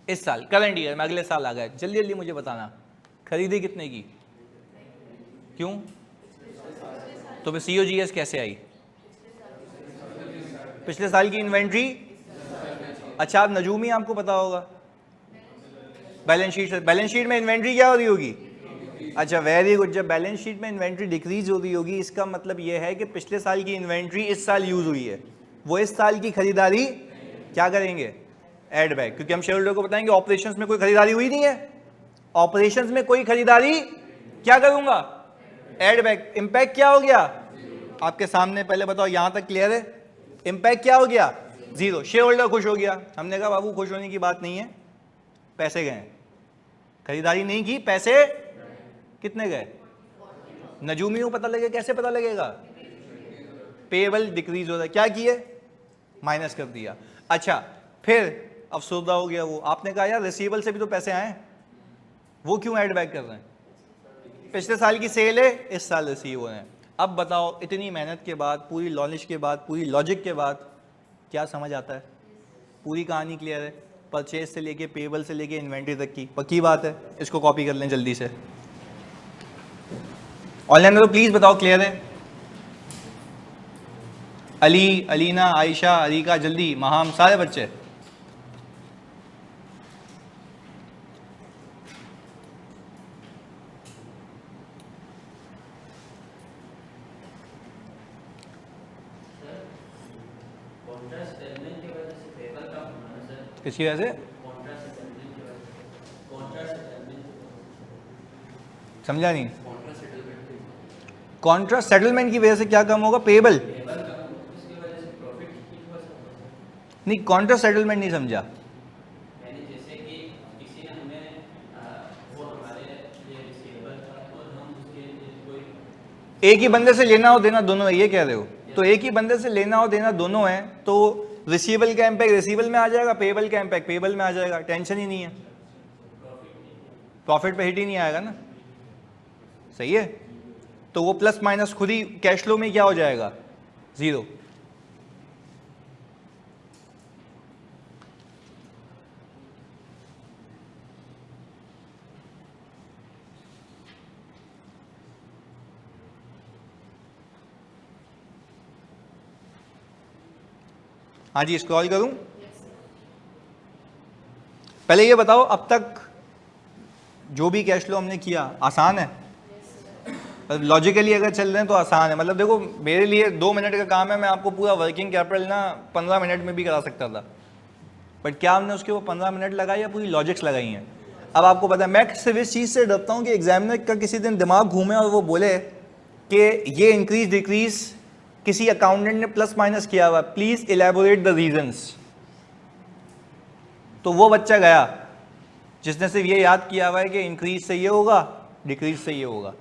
इस साल करंट ईयर में, अगले साल आ गए। जल्दी जल्दी मुझे बताना खरीदी कितने की, क्यों, तो फिर सीओजीएस कैसे आई, पिछले साल की इन्वेंट्री। अच्छा आप नजूमी, आपको पता होगा बैलेंस शीट से, बैलेंस शीट में इन्वेंट्री क्या हो रही होगी। अच्छा वेरी गुड, जब बैलेंस शीट में इन्वेंट्री डिक्रीज हो रही होगी इसका मतलब यह है कि पिछले साल की इन्वेंट्री इस साल यूज हुई है, वो इस साल की खरीदारी क्या करेंगे, एड बैक, क्योंकि हम शेयर होल्डर को बताएंगे ऑपरेशंस में कोई खरीदारी हुई नहीं है, ऑपरेशंस में कोई खरीदारी क्या करूंगा, एड बैक। इंपैक्ट क्या हो गया आपके सामने, पहले बताओ यहां तक क्लियर है, इंपैक्ट क्या हो गया, जीरो। शेयर होल्डर खुश हो गया, हमने कहा बाबू खुश होने की बात नहीं है, पैसे गए, खरीदारी नहीं की, पैसे कितने गए, नजूमी को पता लगेगा, कैसे पता लगेगा, पेएबल डिक्रीज हो रहा है, क्या किए, माइनस कर दिया। अच्छा फिर अफसोदा हो गया वो, आपने कहा यार रिसीवेबल से भी तो पैसे आए, वो क्यों ऐड बैक कर रहे हैं, पिछले साल की सेल है इस साल रिसीव हो रहे हैं। अब बताओ इतनी मेहनत के बाद, पूरी नॉलेज के बाद, पूरी लॉजिक के बाद क्या समझ आता है, पूरी कहानी क्लियर है, परचेज से लेके पेएबल से लेके इन्वेंट्री तक की पक्की बात है। इसको कॉपी कर लें जल्दी से, ऑनलाइन में तो प्लीज बताओ क्लियर है। अली, अलीना, आयशा, अरीका, जल्दी, महाम, सारे बच्चे। किसकी वजह से, समझा नहीं, कॉन्ट्रा सेटलमेंट की वजह से क्या कम होगा, पेएबल नहीं, कॉन्ट्रा सेटलमेंट नहीं समझा, एक ही बंदे से लेना और देना दोनों है, ये कह रहे हो, तो एक ही बंदे से लेना और देना दोनों है, तो रिसीवेबल का इम्पैक्ट रिसीवेबल में आ जाएगा, पेएबल का इम्पैक्ट पेएबल में आ जाएगा, टेंशन ही नहीं है, प्रॉफिट पे हिट ही नहीं आएगा ना, सही है। तो वो प्लस माइनस खुद ही कैश फ्लो में क्या हो जाएगा, जीरो। हाँ जी, स्क्रॉल करूं, पहले ये बताओ अब तक जो भी कैश फ्लो हमने किया आसान है, लॉजिकली अगर चल रहे हैं तो आसान है। मतलब देखो मेरे लिए 2 मिनट का काम है, मैं आपको पूरा वर्किंग कैपिटल ना 15 मिनट में भी करा सकता था, बट क्या हमने उसके वो 15 मिनट लगाई या पूरी लॉजिक्स लगाई हैं। अब आपको पता है मैं सिर्फ इस चीज़ से डरता हूँ कि एग्जामिनर का किसी दिन दिमाग घूमे और वो बोले कि ये इंक्रीज डिक्रीज किसी अकाउंटेंट ने प्लस माइनस किया हुआ, प्लीज इलेबोरेट द रीजंस। तो वो बच्चा गया जिसने सिर्फ ये याद किया हुआ है कि इंक्रीज से ये होगा, डिक्रीज से ये होगा।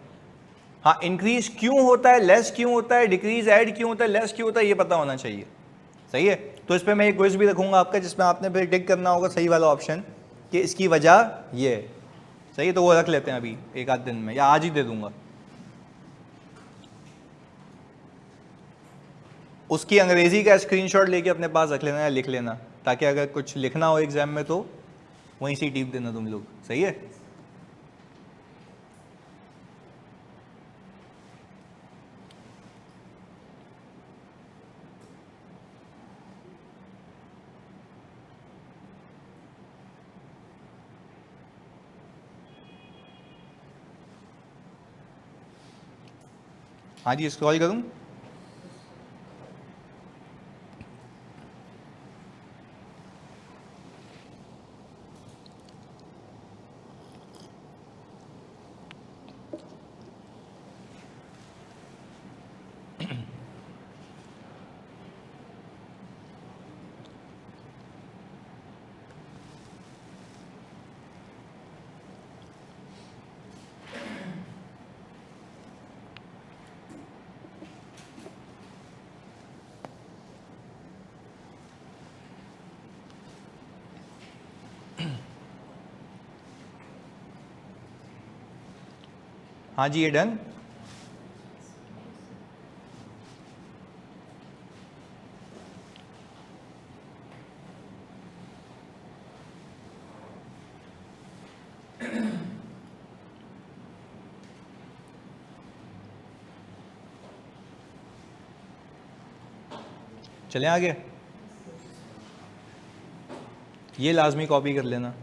हाँ, इंक्रीज क्यों होता है, लेस क्यों होता है, डिक्रीज ऐड क्यों होता है, लेस क्यों होता है, ये पता होना चाहिए, सही है। तो इस पर मैं एक क्विज भी रखूंगा आपका जिसमें आपने फिर टिक करना होगा सही वाला ऑप्शन कि इसकी वजह ये है, सही है। तो वो रख लेते हैं अभी एक आध दिन में, या आज ही दे दूंगा। उसकी अंग्रेजी का स्क्रीनशॉट लेके अपने पास रख लेना या लिख लेना, ताकि अगर कुछ लिखना हो एग्जाम में तो वहीं से टिप देना तुम लोग, सही है। हाँ जी, स्क्रॉल करूं, हाँ जी, ये डन। चलें आगे, ये लाजमी कॉपी कर लेना।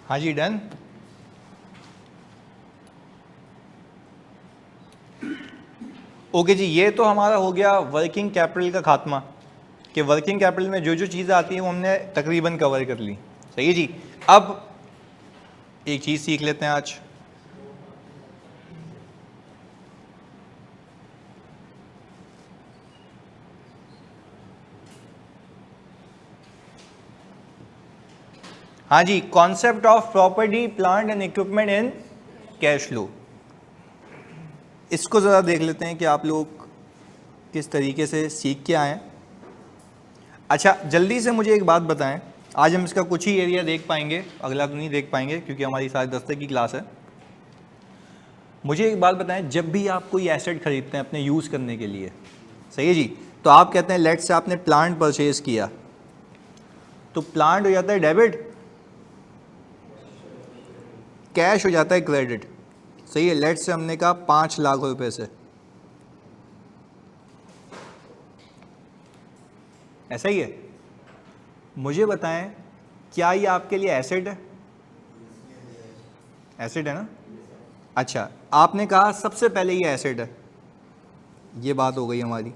हाँ जी, डन। ओके जी, ये तो हमारा हो गया वर्किंग कैपिटल का खात्मा, कि वर्किंग कैपिटल में जो जो चीज़ें आती हैं वो हमने तकरीबन कवर कर ली। सही है जी। अब एक चीज़ सीख लेते हैं आज। हाँ जी, concept of property plant and equipment in cash flow, इसको ज़रा देख लेते हैं कि आप लोग किस तरीके से सीख के आए हैं। अच्छा, जल्दी से मुझे एक बात बताएं, आज हम इसका कुछ ही एरिया देख पाएंगे, अगला तो नहीं देख पाएंगे क्योंकि हमारी 10:30 की क्लास है। मुझे एक बात बताएं, जब भी आप कोई एसेट खरीदते हैं अपने यूज़ करने के लिए, सही है जी, तो आप कहते हैं लेट से आपने प्लांट परचेज किया, तो प्लांट हो जाता है डेबिट, कैश हो जाता है क्रेडिट। सही है, लेट से हमने कहा 5 लाख रुपए से, ऐसा ही है। मुझे बताएं, क्या ये आपके लिए एसेट है? एसेट है ना। अच्छा, आपने कहा सबसे पहले ये एसेट है, ये बात हो गई हमारी,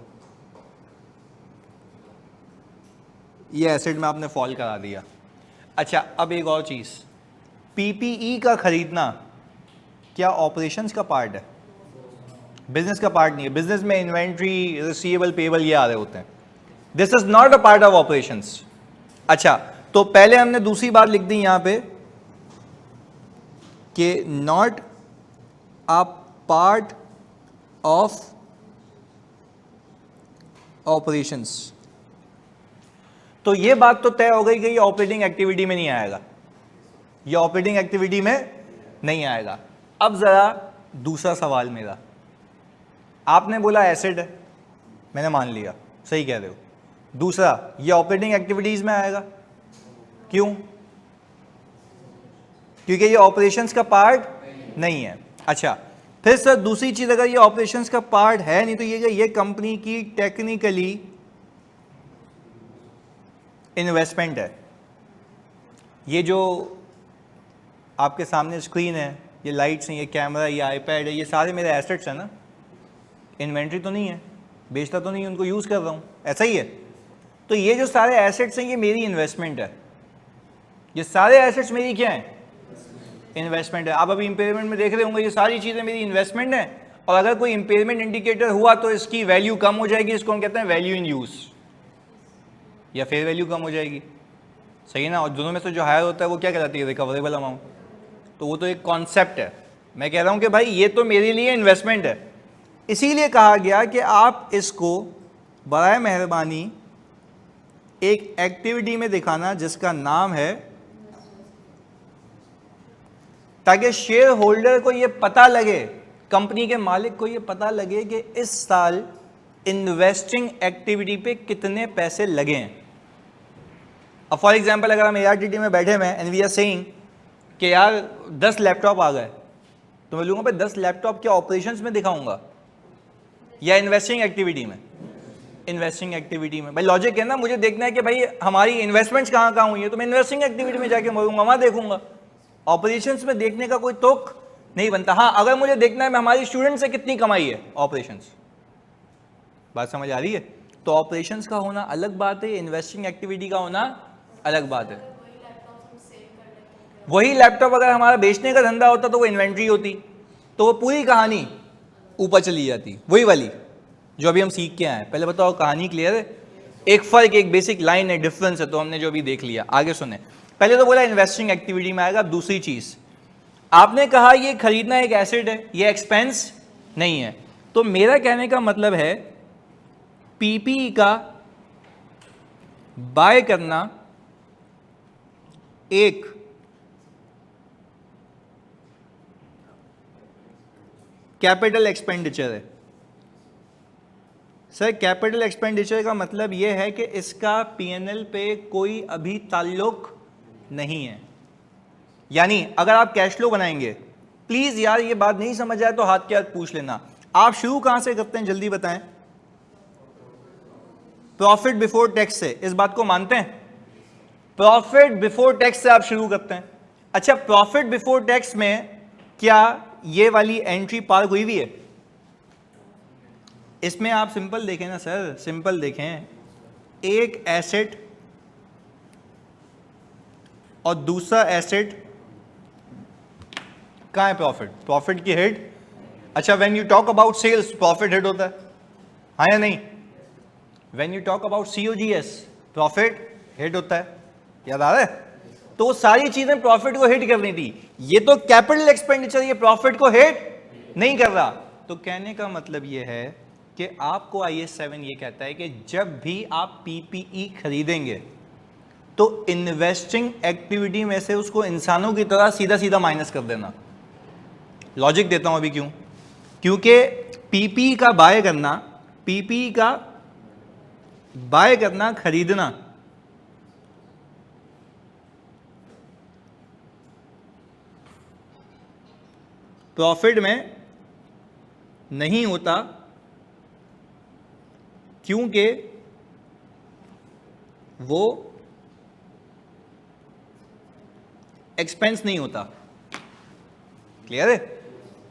ये एसेट में आपने फॉल करा दिया। अच्छा, अब एक और चीज़, पीपीई का खरीदना क्या ऑपरेशंस का पार्ट है? बिजनेस का पार्ट नहीं है। बिजनेस में इन्वेंट्री, रिसीवेबल, पेबल ये आ रहे होते हैं। This is not a part of operations. अच्छा, तो पहले हमने दूसरी बात लिख दी यहां पे कि not a part of operations, तो ये बात तो तय हो गई कि ये ऑपरेटिंग एक्टिविटी में नहीं आएगा, ये ऑपरेटिंग एक्टिविटी में नहीं आएगा। अब जरा दूसरा सवाल मेरा, आपने बोला एसेट है, मैंने मान लिया, सही कह रहे हो। दूसरा, ये ऑपरेटिंग एक्टिविटीज में आएगा, क्यों? क्योंकि ये ऑपरेशंस का पार्ट नहीं है। अच्छा, फिर सर दूसरी चीज, अगर ये ऑपरेशंस का पार्ट है नहीं तो ये कंपनी की टेक्निकली इन्वेस्टमेंट है। ये जो आपके सामने स्क्रीन है, ये लाइट्स हैं, ये कैमरा, ये आईपैड है, ये सारे मेरे एसेट्स हैं ना। इन्वेंट्री तो नहीं है, बेचता तो नहीं, उनको यूज़ कर रहा हूँ, ऐसा ही है। तो ये जो सारे एसेट्स हैं ये मेरी इन्वेस्टमेंट है। ये सारे एसेट्स मेरी क्या हैं? इन्वेस्टमेंट है। आप अभी इंपेयरमेंट में देख रहे होंगे, ये सारी चीज़ें मेरी इन्वेस्टमेंट है। और अगर कोई इंपेयरमेंट इंडिकेटर हुआ तो इसकी वैल्यू कम हो जाएगी, इसको हम कहते हैं वैल्यू इन यूज़, या फेयर वैल्यू कम हो जाएगी, सही है ना। और दोनों में से जो हायर होता है वो क्या कहलाती है? Recoverable amount. तो वो तो एक कॉन्सेप्ट है। मैं कह रहा हूँ कि भाई ये तो मेरे लिए इन्वेस्टमेंट है, इसीलिए कहा गया कि आप इसको बराए मेहरबानी एक एक्टिविटी में दिखाना जिसका नाम है, ताकि शेयर होल्डर को ये पता लगे, कंपनी के मालिक को ये पता लगे कि इस साल इन्वेस्टिंग एक्टिविटी पे कितने पैसे लगे हैं। अब फॉर एग्जांपल अगर हम ARTT में बैठे हुए हैं एंड वी आर सेइंग कि यार 10 लैपटॉप आ गए, तो मैं लूँगा भाई 10 लैपटॉप क्या ऑपरेशंस में दिखाऊंगा या इन्वेस्टिंग एक्टिविटी में? इन्वेस्टिंग एक्टिविटी में। भाई लॉजिक है ना, मुझे देखना है कि भाई हमारी इन्वेस्टमेंट्स कहाँ कहाँ हुई है, तो मैं इन्वेस्टिंग एक्टिविटी में जाके मरूंगा, वहाँ देखूंगा। ऑपरेशंस में देखने का कोई तुक नहीं बनता। हाँ, अगर मुझे देखना है मैं हमारी स्टूडेंट से कितनी कमाई है, ऑपरेशंस। बात समझ आ रही है? तो ऑपरेशंस का होना अलग बात है, इन्वेस्टिंग एक्टिविटी का होना अलग बात है। वही लैपटॉप अगर हमारा बेचने का धंधा होता तो वो इन्वेंट्री होती, तो वो पूरी कहानी ऊपर चली जाती, वही वाली जो अभी हम सीख के आए हैं। पहले बताओ कहानी क्लियर है? एक फर्क, एक बेसिक लाइन है, डिफरेंस है, तो हमने जो अभी देख लिया। आगे सुने। पहले तो बोला इन्वेस्टिंग एक्टिविटी में आएगा। अब दूसरी चीज आपने कहा ये खरीदना एक एसेट है, ये एक्सपेंस नहीं है। तो मेरा कहने का मतलब है पीपीई का बाय करना एक कैपिटल एक्सपेंडिचर है। सर कैपिटल एक्सपेंडिचर का मतलब यह है कि इसका पीएनएल पे कोई अभी ताल्लुक नहीं है। यानी अगर आप कैश फ्लो बनाएंगे, प्लीज यार ये बात नहीं समझ आए तो हाथ के हाथ पूछ लेना, आप शुरू कहां से करते हैं जल्दी बताएं? प्रॉफिट बिफोर टैक्स से। इस बात को मानते हैं? प्रॉफिट बिफोर टैक्स से आप शुरू करते हैं। अच्छा, प्रॉफिट बिफोर टैक्स में क्या ये वाली एंट्री पार हुई हुई है? इसमें आप सिंपल देखें ना सर, सिंपल देखें, एक एसेट और दूसरा एसेट कहां है? प्रॉफिट, प्रॉफिट की हेड। अच्छा, when you talk about sales profit head होता है, हाँ या नहीं? When you talk about COGS profit head होता है, याद आ रहा है? तो सारी चीजें प्रॉफिट को हिट करनी थी। ये तो कैपिटल एक्सपेंडिचर, ये प्रॉफिट को हिट नहीं कर रहा। तो कहने का मतलब ये है कि आपको IAS 7 ये कहता है कि जब भी आप PPE खरीदेंगे तो इन्वेस्टिंग एक्टिविटी में से उसको इंसानों की तरह सीधा सीधा माइनस कर देना। लॉजिक देता हूं अभी क्यों? क्योंकि PPE का बाय करना, PPE का बाय करना, खरीदना, प्रॉफिट में नहीं होता, क्योंकि वो एक्सपेंस नहीं होता। क्लियर है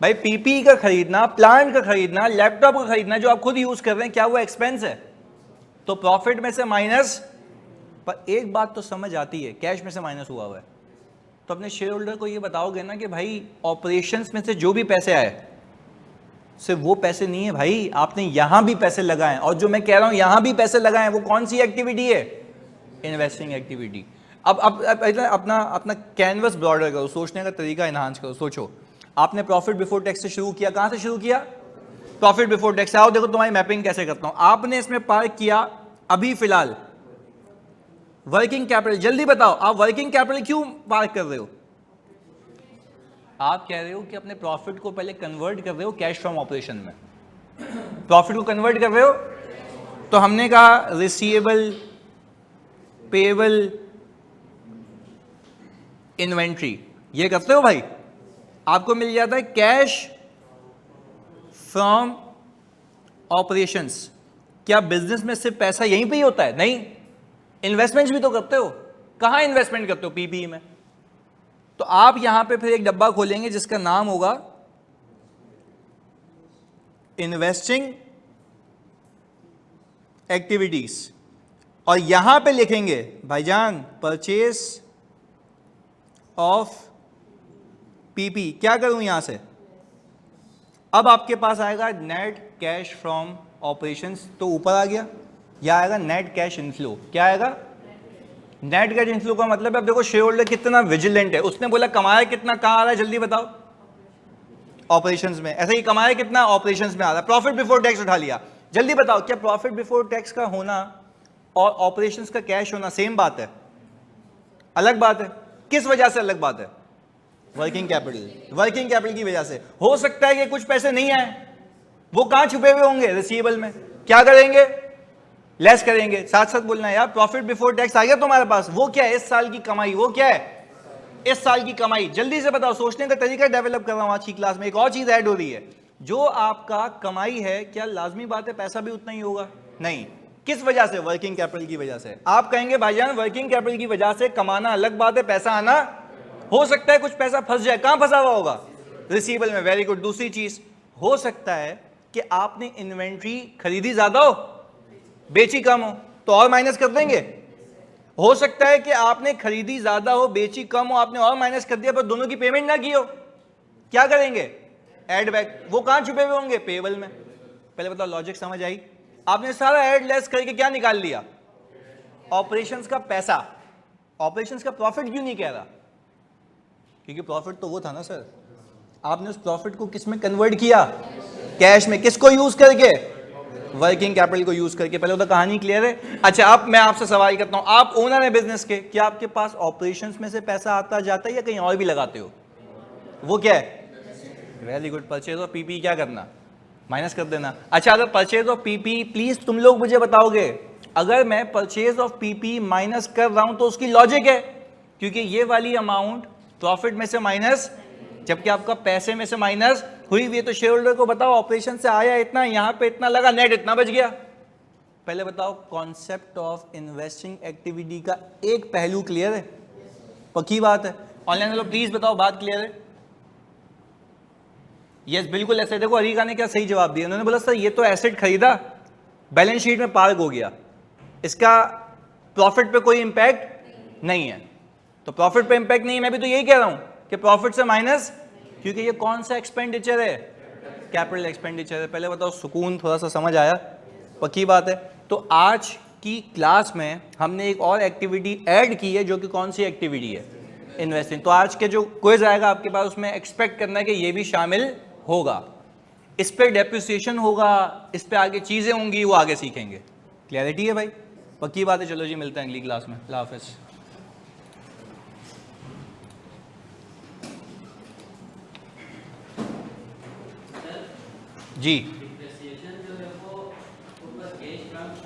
भाई? पीपीई का खरीदना, प्लांट का खरीदना, लैपटॉप का खरीदना जो आप खुद यूज कर रहे हैं, क्या वो एक्सपेंस है? तो प्रॉफिट में से माइनस। पर एक बात तो समझ आती है, कैश में से माइनस हुआ है, तो अपने शेयर होल्डर को ये बताओगे ना कि भाई ऑपरेशंस में से जो भी पैसे आए सिर्फ वो पैसे नहीं है भाई, आपने यहां भी पैसे लगाए, और जो मैं कह रहा हूं यहां भी पैसे लगाए, वो कौन सी एक्टिविटी है? Investing activity. अब अपना अपना कैनवस ब्रॉडर करो, सोचने का तरीका इनहांस करो। सोचो, आपने प्रॉफिट बिफोर टैक्स से शुरू किया, कहां से शुरू किया? Profit before tax. आओ देखो तुम्हारी मैपिंग कैसे करता हूं। आपने इसमें पार्क किया अभी फिलहाल वर्किंग कैपिटल। जल्दी बताओ, आप वर्किंग कैपिटल क्यों पार्क कर रहे हो? आप कह रहे हो कि अपने प्रॉफिट को पहले कन्वर्ट कर रहे हो कैश फ्रॉम ऑपरेशन में, प्रॉफिट को कन्वर्ट कर रहे हो। तो हमने कहा रिसीवेबल, पेएबल, इन्वेंट्री, ये करते हो भाई, आपको मिल जाता है कैश फ्रॉम ऑपरेशंस। क्या बिजनेस में सिर्फ पैसा यहीं पे ही होता है? नहीं, इन्वेस्टमेंट्स भी तो करते हो, कहां इन्वेस्टमेंट करते हो? पीपीई में। तो आप यहां पे फिर एक डब्बा खोलेंगे जिसका नाम होगा इन्वेस्टिंग एक्टिविटीज, और यहां पे लिखेंगे भाईजान परचेज ऑफ पीपी। क्या करूं यहां से? अब आपके पास आएगा नेट कैश फ्रॉम ऑपरेशंस, तो ऊपर आ गया, या आएगा नेट कैश इनफ्लो। क्या आएगा? नेट कैश इनफ्लो का मतलब है, अब देखो शेयर होल्डर कितना विजिलेंट है, उसने बोला कमाया कितना, कहां आ रहा है जल्दी बताओ? ऑपरेशंस में। ऐसे ही कमाया कितना? ऑपरेशंस में आ रहा है। प्रॉफिट बिफोर टैक्स उठा लिया, जल्दी बताओ क्या प्रॉफिट बिफोर टैक्स का होना और ऑपरेशंस का कैश होना सेम बात है? अलग बात है। किस वजह से अलग बात है? Working capital. वर्किंग कैपिटल की वजह से। हो सकता है कि कुछ पैसे नहीं आए, वो कहां छुपे हुए होंगे? रिसीवेबल में। क्या करेंगे? लेस करेंगे। साथ साथ बोलना है यार, प्रॉफिट बिफोर टैक्स आ गया तुम्हारे पास, वो क्या है? इस साल की कमाई। वो क्या है? इस साल की कमाई। जल्दी से बताओ, सोचने का तरीका डेवलप कर रहा हूं आज की क्लास में। एक और चीज ऐड हो रही है, जो आपका कमाई है, क्या लाजमी बात है पैसा भी उतना ही होगा? नहीं। किस वजह से? वर्किंग कैपिटल की वजह से। आप कहेंगे भाईजान वर्किंग कैपिटल की वजह से कमाना अलग बात है, पैसा आना हो सकता है कुछ पैसा फंस जाए। कहां फंसा हुआ होगा? रिसीवेबल में। Very good. दूसरी चीज, हो सकता है कि आपने इन्वेंट्री खरीदी ज्यादा हो, बेची कम हो, तो और माइनस कर देंगे। हो सकता है कि आपने खरीदी ज्यादा हो, बेची कम हो, आपने और माइनस कर दिया, पर दोनों की पेमेंट ना की हो। क्या करेंगे? Add back. वो कहां छुपे हुए होंगे? पेबल में। पहले बताओ लॉजिक समझ आई? आपने सारा एड लेस करके क्या निकाल लिया? ऑपरेशंस का पैसा। ऑपरेशंस का प्रॉफिट क्यों नहीं कह रहा? क्योंकि प्रॉफिट तो वो था ना सर, आपने उस प्रॉफिट को किस में कन्वर्ट किया? कैश में। किसको यूज करके? वर्किंग कैपिटल को यूज करके। पहले तो कहानी क्लियर है? अच्छा, अब मैं आपसे सवाल करता हूं, आप ओनर है बिजनेस के, क्या आपके पास ऑपरेशंस में से पैसा आता जाता है या कहीं और भी लगाते हो? वो क्या है? Very good. Purchase of PP क्या करना? माइनस कर देना। अच्छा, अगर परचेज ऑफ पीपी, प्लीज तुम लोग मुझे बताओगे, अगर मैं परचेज ऑफ पीपी माइनस कर रहा हूं तो उसकी लॉजिक है, क्योंकि ये वाली अमाउंट प्रॉफिट में से माइनस, जबकि आपका पैसे में से माइनस हुई हुई है। तो शेयर होल्डर को बताओ ऑपरेशन से आया इतना, यहां पे इतना लगा, नेट इतना बच गया। पहले बताओ कॉन्सेप्ट ऑफ इन्वेस्टिंग एक्टिविटी का एक पहलू क्लियर है? पक्की बात है? ऑनलाइन वालों प्लीज बताओ बात क्लियर है? यस, बिल्कुल ऐसे। देखो अरीका ने क्या सही जवाब दिया, उन्होंने बोला सर ये तो एसेट खरीदा, बैलेंस शीट में पार्क हो गया, इसका प्रॉफिट पे कोई इंपैक्ट नहीं है। तो प्रॉफिट पे इंपैक्ट नहीं है, मैं भी तो यही कह रहा हूं कि प्रॉफिट से माइनस, क्योंकि ये कौन सा एक्सपेंडिचर है? कैपिटल एक्सपेंडिचर है। पहले बताओ सुकून थोड़ा सा समझ आया? पक्की बात है? तो आज की क्लास में हमने एक और एक्टिविटी ऐड की है, जो कि कौन सी एक्टिविटी है? इन्वेस्टिंग। तो आज के जो क्विज आएगा आपके पास, उसमें एक्सपेक्ट करना है कि ये भी शामिल होगा। इस पे डेप्रिसिएशन होगा, इस पे आगे चीजें होंगी, वो आगे सीखेंगे। क्लियरिटी है भाई? पक्की बात है? चलो जी, मिलते हैं अगली क्लास में। अल्लाह हाफिज़। जी।